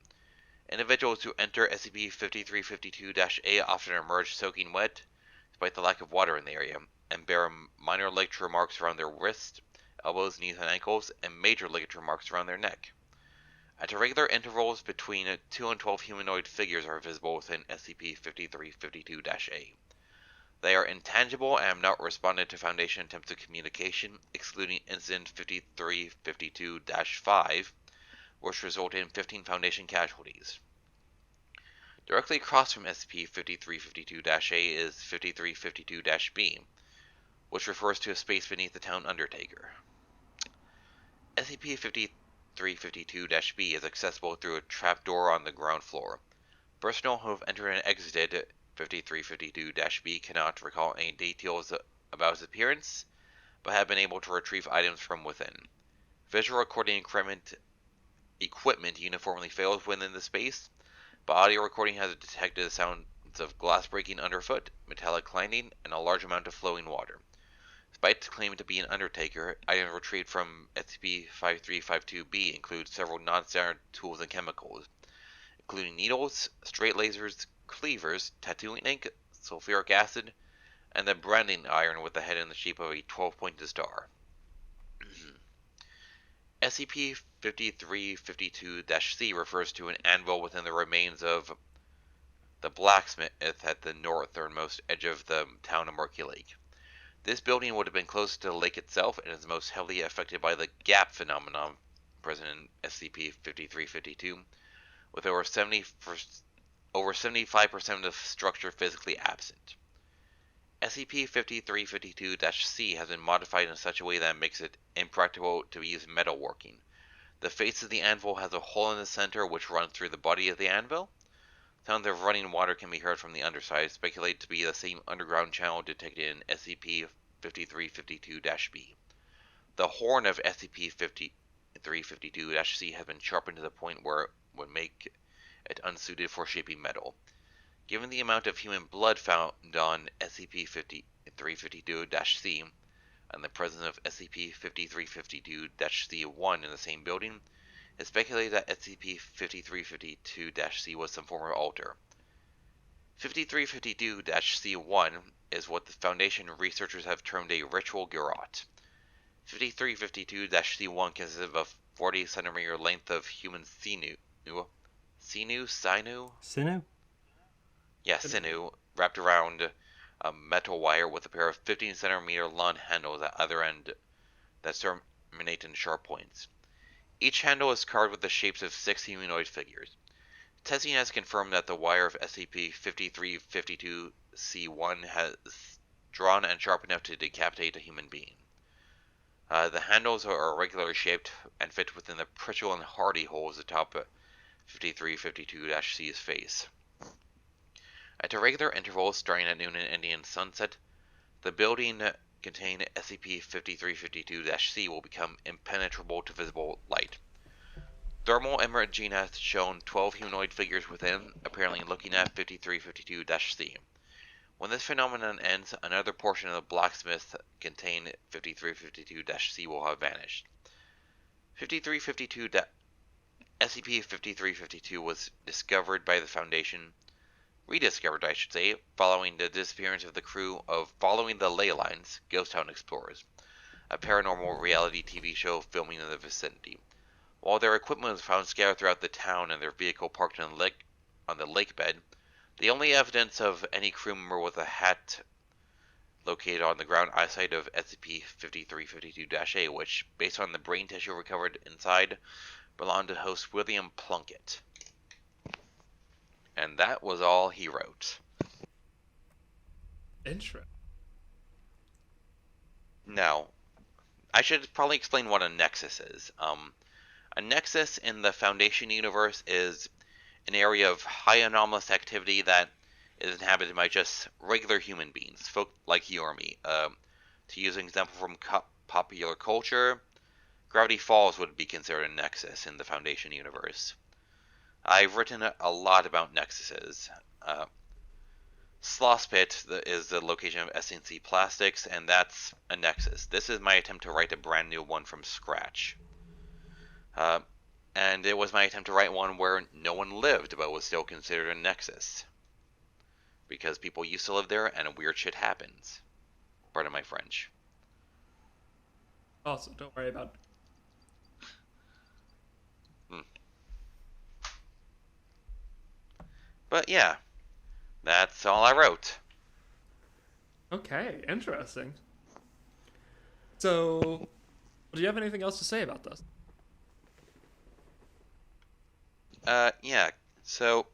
Individuals who enter SCP-5352-A often emerge soaking wet, despite the lack of water in the area, and bear minor ligature marks around their wrists, elbows, knees, and ankles, and major ligature marks around their neck. At irregular intervals, between 2 and 12 humanoid figures are visible within SCP-5352-A. They are intangible and have not responded to Foundation attempts of communication, excluding Incident 5352-5, which resulted in 15 Foundation casualties. Directly across from SCP-5352-A is 5352-B, which refers to a space beneath the town Undertaker. SCP-5352-B is accessible through a trapdoor on the ground floor. Personnel who have entered and exited 5352-B cannot recall any details about its appearance, but have been able to retrieve items from within. Visual recording equipment uniformly fails within the space, but audio recording has detected the sounds of glass breaking underfoot, metallic clanging, and a large amount of flowing water. Despite claiming to be an Undertaker, items retrieved from SCP-5352-B include several non-standard tools and chemicals, including needles, straight lasers, cleavers, tattooing ink, sulfuric acid, and a branding iron with the head in the shape of a 12-pointed star. SCP-5352-C refers to an anvil within the remains of the blacksmith at the northernmost edge of the town of Murky Lake. This building would have been close to the lake itself and is most heavily affected by the gap phenomenon present in SCP-5352, with over 75% of the structure physically absent. SCP-5352-C has been modified in such a way that makes it impractical to use metalworking. The face of the anvil has a hole in the center which runs through the body of the anvil. Sounds of running water can be heard from the underside, speculated to be the same underground channel detected in SCP-5352-B. The horn of SCP-5352-C has been sharpened to the point where it would make it unsuited for shaping metal. Given the amount of human blood found on SCP-5352-C and the presence of SCP-5352-C1 in the same building, it's speculated that SCP-5352-C was some form of altar. 5352-C1 is what the Foundation researchers have termed a ritual garrote. 5352-C1 consists of a 40 centimeter length of human sinew, wrapped around a metal wire with a pair of 15 centimeter long handles at either end that serve emanate in sharp points. Each handle is carved with the shapes of 6 humanoid figures. Testing has confirmed that the wire of SCP-5352-C1 has drawn and sharp enough to decapitate a human being. The handles are irregularly shaped and fit within the Pritchell and Hardy holes atop 5352-C's face. At irregular intervals starting at noon and ending in sunset, the building containing SCP-5352-C will become impenetrable to visible light. Thermal imaging has shown 12 humanoid figures within, apparently looking at 5352-C. When this phenomenon ends, another portion of the blacksmith containing 5352-C will have vanished. SCP-5352 was discovered by the Foundation, rediscovered I should say, following the disappearance of the crew of Following the Ley Lines, Ghost Town Explorers, a paranormal reality TV show filming in the vicinity. While their equipment was found scattered throughout the town and their vehicle parked on the lake bed, the only evidence of any crew member was a hat located on the ground outside of SCP-5352-A, which, based on the brain tissue recovered inside, belonged to host William Plunkett. And that was all he wrote. Interesting. Now, I should probably explain what a nexus is. A nexus in the Foundation universe is an area of high anomalous activity that is inhabited by just regular human beings, folk like you or me. To use an example from popular culture, Gravity Falls would be considered a nexus in the Foundation universe. I've written a lot about nexuses. Sloss Pit is the location of SNC Plastics, and that's a nexus. This is my attempt to write a brand new one from scratch. And it was my attempt to write one where no one lived, but was still considered a nexus. Because people used to live there, and weird shit happens. Pardon my French. Also, don't worry about it. But yeah, that's all I wrote. Okay, interesting. So, do you have anything else to say about this? Yeah, so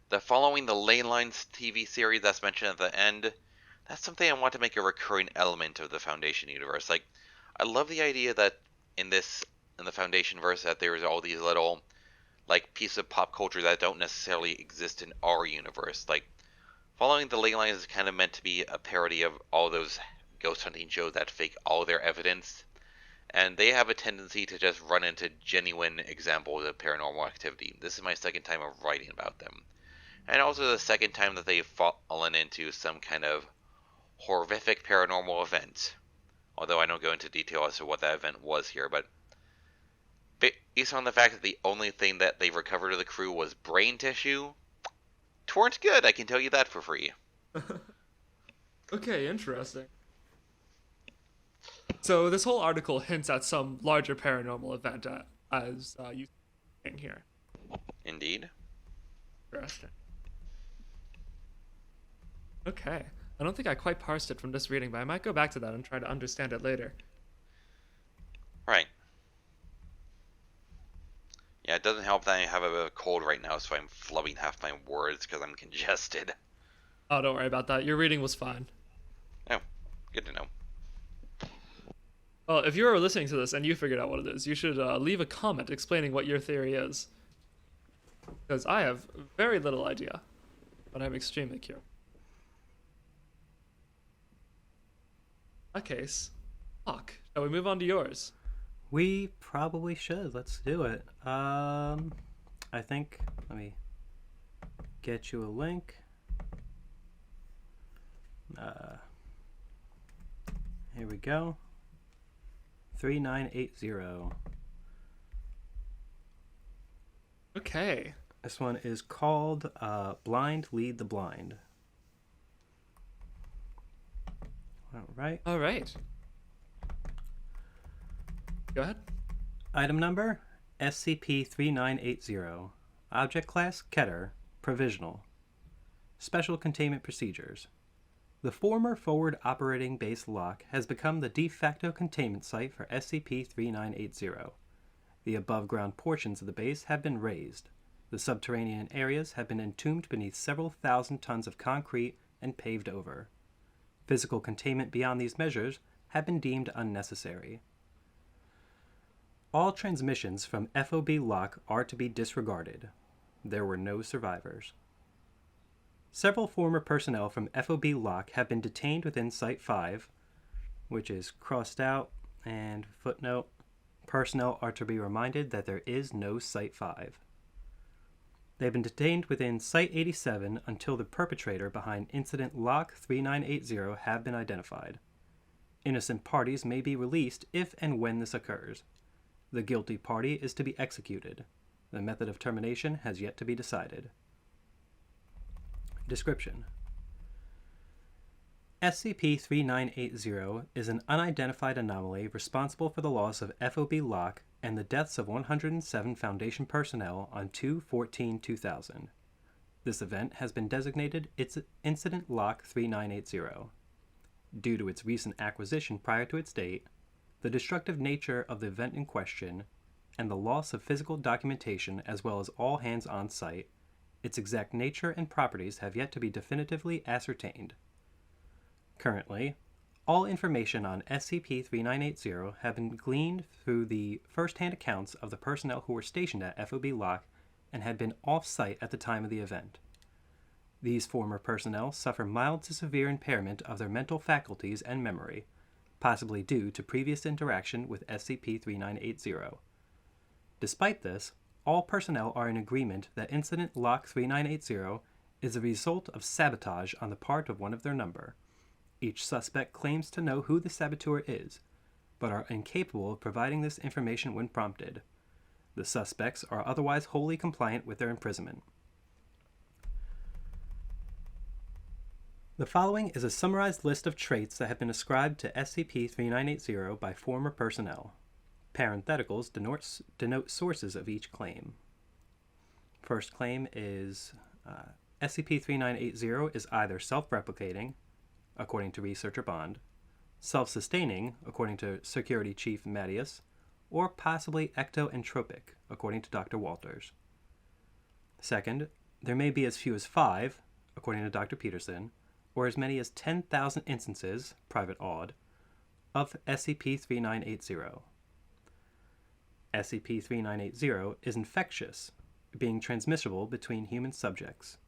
the Following the Ley Lines TV series that's mentioned at the end, that's something I want to make a recurring element of the Foundation universe. Like, I love the idea that in the Foundation verse that there's all these little, like, pieces of pop culture that don't necessarily exist in our universe. Like, Following the Ley Lines is kind of meant to be a parody of all those ghost hunting shows that fake all their evidence. And they have a tendency to just run into genuine examples of paranormal activity. This is my second time of writing about them. And also the second time that they've fallen into some kind of horrific paranormal event. Although I don't go into detail as to what that event was here, but based on the fact that the only thing that they recovered of the crew was brain tissue, weren't good, I can tell you that for free. Okay, interesting. So this whole article hints at some larger paranormal event as you in here. Indeed. Interesting. Okay. I don't think I quite parsed it from this reading, but I might go back to that and try to understand it later. Right. Yeah, it doesn't help that I have a bit of a cold right now, so I'm flubbing half my words because I'm congested. Oh, don't worry about that. Your reading was fine. Oh, good to know. Well, if you're listening to this and you figured out what it is, you should leave a comment explaining what your theory is. Because I have very little idea, but I'm extremely curious. In that case, Locke, shall we move on to yours? We probably should. Let's do it. I think, let me get you a link. Here we go. 3980. Okay. This one is called Blind Lead the Blind. All right. Go ahead. Item number SCP-3980. Object Class Keter. Provisional. Special Containment Procedures. The former forward operating base Locke has become the de facto containment site for SCP-3980. The above-ground portions of the base have been raised. The subterranean areas have been entombed beneath several thousand tons of concrete and paved over. Physical containment beyond these measures have been deemed unnecessary. All transmissions from FOB Locke are to be disregarded. There were no survivors. Several former personnel from FOB Locke have been detained within Site 5, which is crossed out, and footnote, personnel are to be reminded that there is no Site 5. They have been detained within Site 87 until the perpetrator behind Incident Locke 3980 have been identified. Innocent parties may be released if and when this occurs. The guilty party is to be executed. The method of termination has yet to be decided. Description: SCP-3980 is an unidentified anomaly responsible for the loss of FOB Locke and the deaths of 107 Foundation personnel on 2/14/2000. This event has been designated Incident Locke 3980. Due to its recent acquisition prior to its date, the destructive nature of the event in question, and the loss of physical documentation as well as all hands on site, its exact nature and properties have yet to be definitively ascertained. Currently, all information on SCP-3980 have been gleaned through the first-hand accounts of the personnel who were stationed at FOB Locke and had been off-site at the time of the event. These former personnel suffer mild to severe impairment of their mental faculties and memory, possibly due to previous interaction with SCP-3980. Despite this, all personnel are in agreement that Incident Locke 3980 is a result of sabotage on the part of one of their number. Each suspect claims to know who the saboteur is, but are incapable of providing this information when prompted. The suspects are otherwise wholly compliant with their imprisonment. The following is a summarized list of traits that have been ascribed to SCP-3980 by former personnel. Parentheticals denote sources of each claim. First claim is SCP-3980 is either self-replicating, according to Researcher Bond, self-sustaining, according to Security Chief Mattias, or possibly ectoentropic, according to Dr. Walters. Second, there may be as few as 5, according to Dr. Peterson, or as many as 10,000 instances, Private Odd, of SCP-3980. SCP-3980 is infectious, being transmissible between human subjects,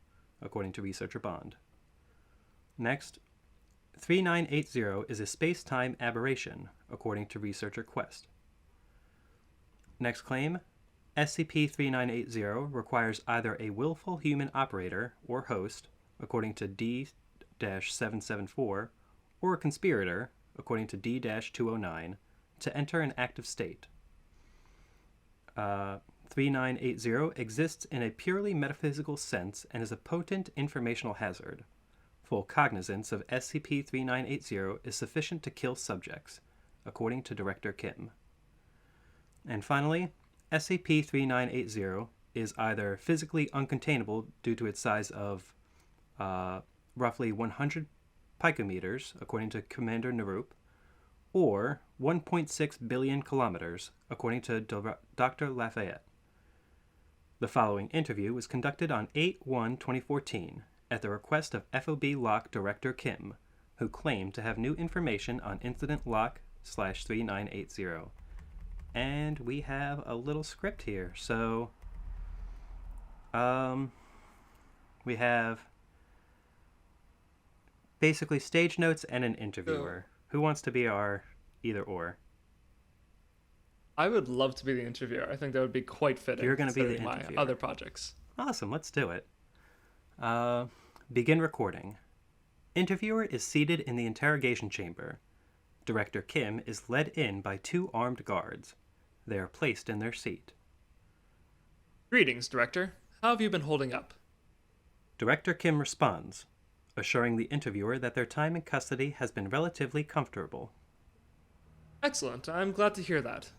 according to Researcher Bond. Next, 3980 is a space-time aberration, according to Researcher Quest. Next claim, SCP-3980 requires either a willful human operator or host, according to D-774, or a conspirator, according to D-209, to enter an active state. 3980 exists in a purely metaphysical sense and is a potent informational hazard. Full cognizance of SCP-3980 is sufficient to kill subjects, according to Director Kim. And finally, SCP-3980 is either physically uncontainable due to its size of roughly 100 picometers, according to Commander Narup, or 1.6 billion kilometers, according to Dr. Lafayette. The following interview was conducted on 8/1/2014 at the request of FOB Locke Director Kim, who claimed to have new information on Incident Locke/3980. And we have a little script here. So, we have basically stage notes and an interviewer. Who wants to be our either or? I would love to be the interviewer. I think that would be quite fitting. You're going to be the my interviewer. Other projects. Awesome, let's do it. Begin recording. Interviewer is seated in the interrogation chamber. Director Kim is led in by 2 armed guards. They are placed in their seat. Greetings, Director. How have you been holding up? Director Kim responds, assuring the interviewer that their time in custody has been relatively comfortable. Excellent. I'm glad to hear that.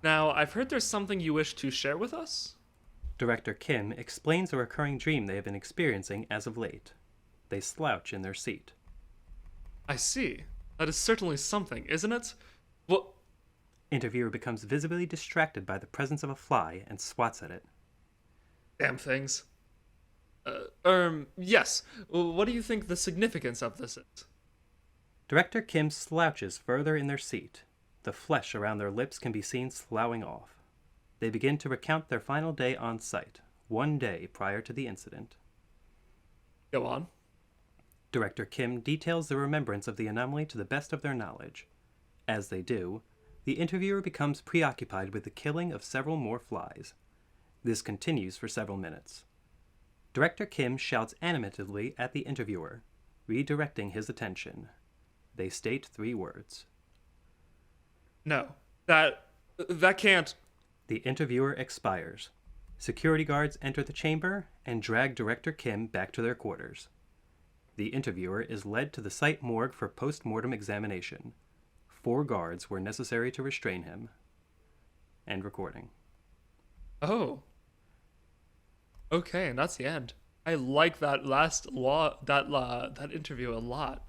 Now, I've heard there's something you wish to share with us? Director Kim explains a recurring dream they have been experiencing as of late. They slouch in their seat. I see. That is certainly something, isn't it? Well, Interviewer becomes visibly distracted by the presence of a fly and swats at it. damn things. Yes. What do you think the significance of this is? Director Kim slouches further in their seat. The flesh around their lips can be seen sloughing off. They begin to recount their final day on site, 1 day prior to the incident. Go on. Director Kim details the remembrance of the anomaly to the best of their knowledge. As they do, the interviewer becomes preoccupied with the killing of several more flies. This continues for several minutes. Director Kim shouts animatedly at the interviewer, redirecting his attention. They state 3 words. No. That can't... The interviewer expires. Security guards enter the chamber and drag Director Kim back to their quarters. The interviewer is led to the site morgue for post-mortem examination. 4 guards were necessary to restrain him. End recording. Oh. Okay, and that's the end. I like that last that interview a lot.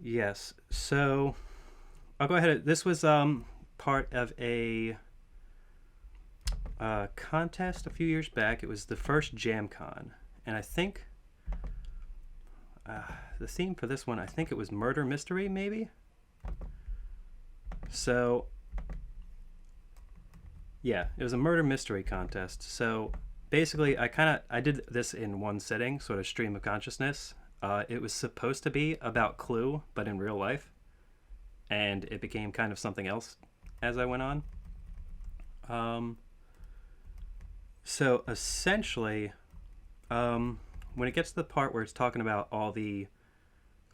Yes, so I'll go ahead. This was part of a contest a few years back. It was the first JamCon, and I think the theme for this one, I think it was murder mystery, maybe. So yeah, it was a murder mystery contest. So basically, I did this in one sitting, sort of stream of consciousness. It was supposed to be about Clue, but in real life, and it became kind of something else as I went on. So essentially, when it gets to the part where it's talking about all the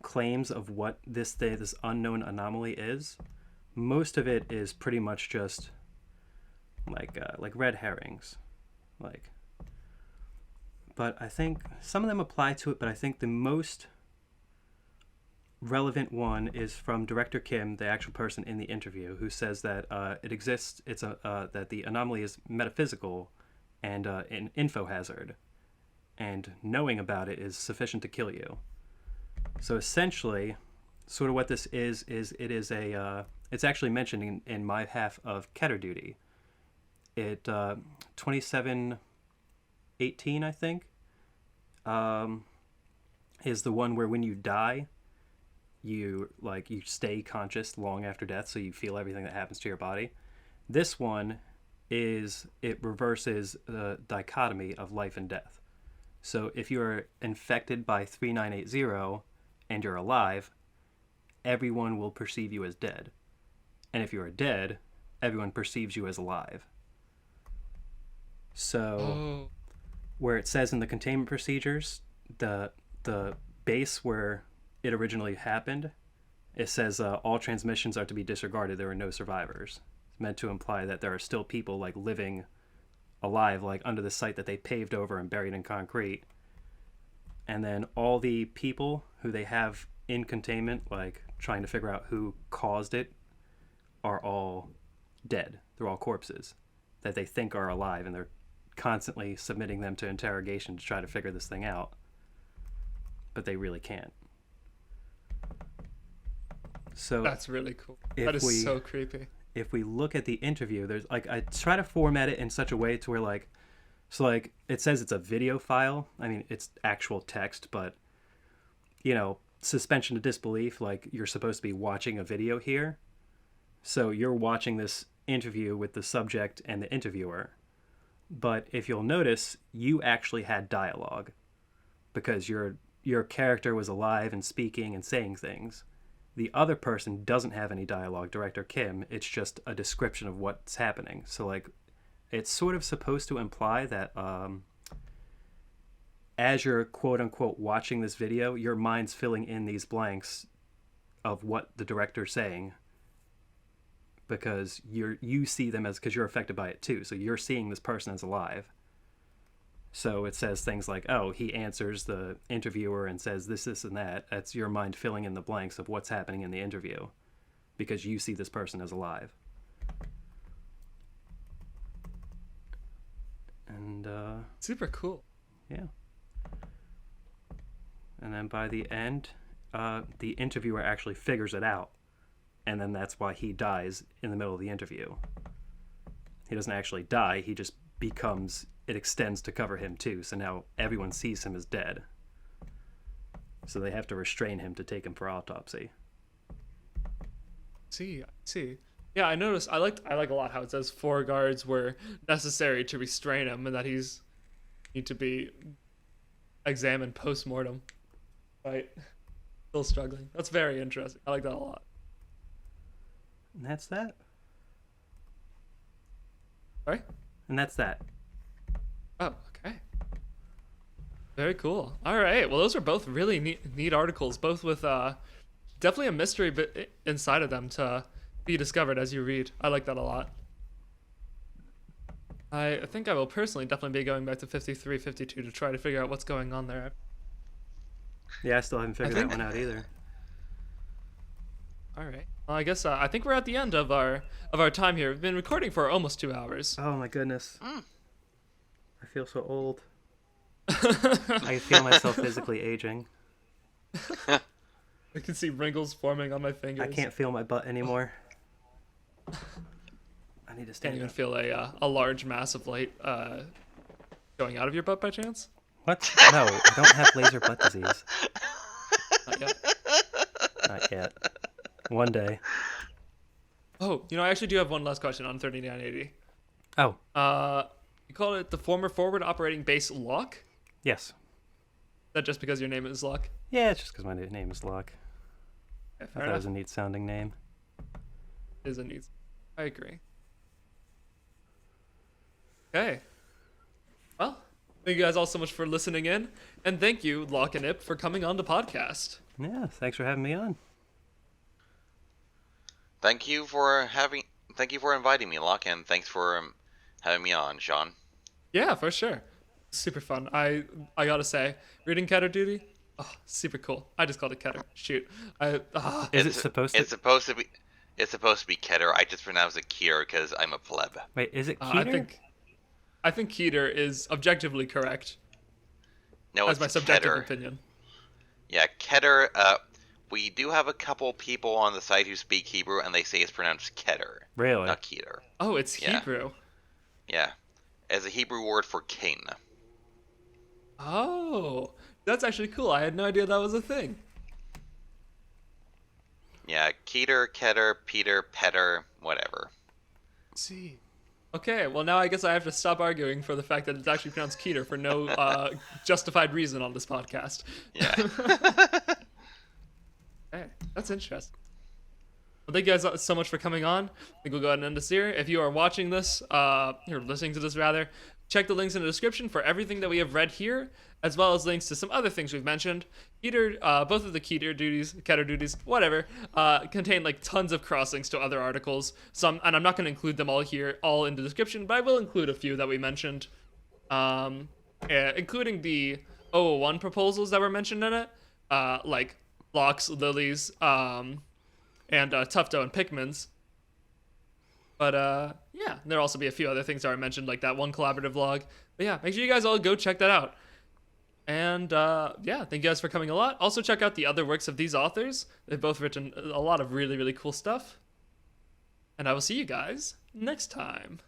claims of what this unknown anomaly is, most of it is pretty much just like red herrings, but I think some of them apply to it, but I think the most relevant one is from Director Kim, the actual person in the interview, who says that it exists. That the anomaly is metaphysical and an info hazard, and knowing about it is sufficient to kill you. So essentially, sort of what this is it is it's actually mentioned in my half of Keter Duty. It 2718, I think, is the one where when you die, you stay conscious long after death, so you feel everything that happens to your body. This one it reverses the dichotomy of life and death. So if you're infected by 3980 and you're alive, everyone will perceive you as dead. And if you are dead, everyone perceives you as alive. So where it says in the containment procedures, the base where it originally happened, it says all transmissions are to be disregarded. There are no survivors. It's meant to imply that there are still people living alive, under the site that they paved over and buried in concrete. And then all the people who they have in containment, trying to figure out who caused it, are all dead. They're all corpses that they think are alive, and they're constantly submitting them to interrogation to try to figure this thing out. But they really can't. So that's really cool. That is so creepy. If we look at the interview, there's I try to format it in such a way to where it says it's a video file. I mean, it's actual text, but suspension of disbelief, you're supposed to be watching a video here. So you're watching this interview with the subject and the interviewer. But if you'll notice, you actually had dialogue because your character was alive and speaking and saying things. The other person doesn't have any dialogue, Director Kim. It's just a description of what's happening. So it's sort of supposed to imply that as you're quote unquote watching this video, your mind's filling in these blanks of what the director's saying, because you see them because you're affected by it too. So you're seeing this person as alive. So it says things like, oh, he answers the interviewer and says this, and that. That's your mind filling in the blanks of what's happening in the interview because you see this person as alive. And super cool. Yeah. And then by the end, the interviewer actually figures it out, and then that's why he dies in the middle of the interview. He doesn't actually die, he just becomes, it extends to cover him too, so now everyone sees him as dead. So they have to restrain him to take him for autopsy. I see. Yeah, I noticed. I like a lot how it says 4 guards were necessary to restrain him, and that he's need to be examined post-mortem. Right. Still struggling. That's very interesting. I like that a lot. And that's that. Sorry? And that's that. Oh, okay. Very cool. All right. Well, those are both really neat articles, both with definitely a mystery bit inside of them to be discovered as you read. I like that a lot. I think I will personally definitely be going back to 53, 52 to try to figure out what's going on there. Yeah, I still haven't figured that one out either. All right. Well, I guess I think we're at the end of our time here. We've been recording for almost 2 hours. Oh my goodness. I feel so old. I feel myself physically aging. I can see wrinkles forming on my fingers. I can't feel my butt anymore. I need to stand Can't even up. feel a large mass of light going out of your butt by chance? What? No, I don't have laser butt disease. Not yet. Not yet. One day. Oh, I actually do have one last question on 3980. Oh, You call it the former forward operating base Locke? yes. Is that just because your name is Locke? Yeah, it's just because my name is Locke. Yeah, I fair thought it enough. was a neat sounding name. Is a neat. I agree. Okay. Well, thank you guys all so much for listening in, and thank you, Locke Ihp, for coming on the podcast. Yeah, thanks for having me on. Thank you for inviting me, Locke, and thanks for having me on, Shaun. Yeah, for sure. Super fun. I gotta say, reading Keter Duty, super cool. I just called it Keter. Shoot. Is it supposed to? It's supposed to be Keter. I just pronounce it Keter because I'm a pleb. Wait, is it Keter? I think Keter is objectively correct. No, as it's my subjective Keter. opinion. Yeah, Keter. We do have a couple people on the site who speak Hebrew, and they say it's pronounced Keter, Really? not Keter. Oh, it's Yeah. Hebrew. Yeah, as a Hebrew word for king. Oh, that's actually cool. I had no idea that was a thing. Yeah, Keter, Keter, Peter, Petter, whatever. Let's see. Okay, well now I guess I have to stop arguing for the fact that it's actually pronounced Keter for no justified reason on this podcast. Yeah. Hey, that's interesting. Well, thank you guys so much for coming on. I think we'll go ahead and end this here. If you are watching this, or listening to this rather, check the links in the description for everything that we have read here, as well as links to some other things we've mentioned. Both of the Keter Duties, whatever, contain like tons of crosslinks to other articles. And I'm not going to include them all here, all in the description, but I will include a few that we mentioned, including the 001 proposals that were mentioned in it, like Locke's, Lily's, and Tufto and Pickman's. But yeah, there'll also be a few other things that are mentioned, like that one collaborative log. But yeah, make sure you guys all go check that out. And yeah, thank you guys for coming a lot. Also check out the other works of these authors. They've both written a lot of really, really cool stuff. And I will see you guys next time.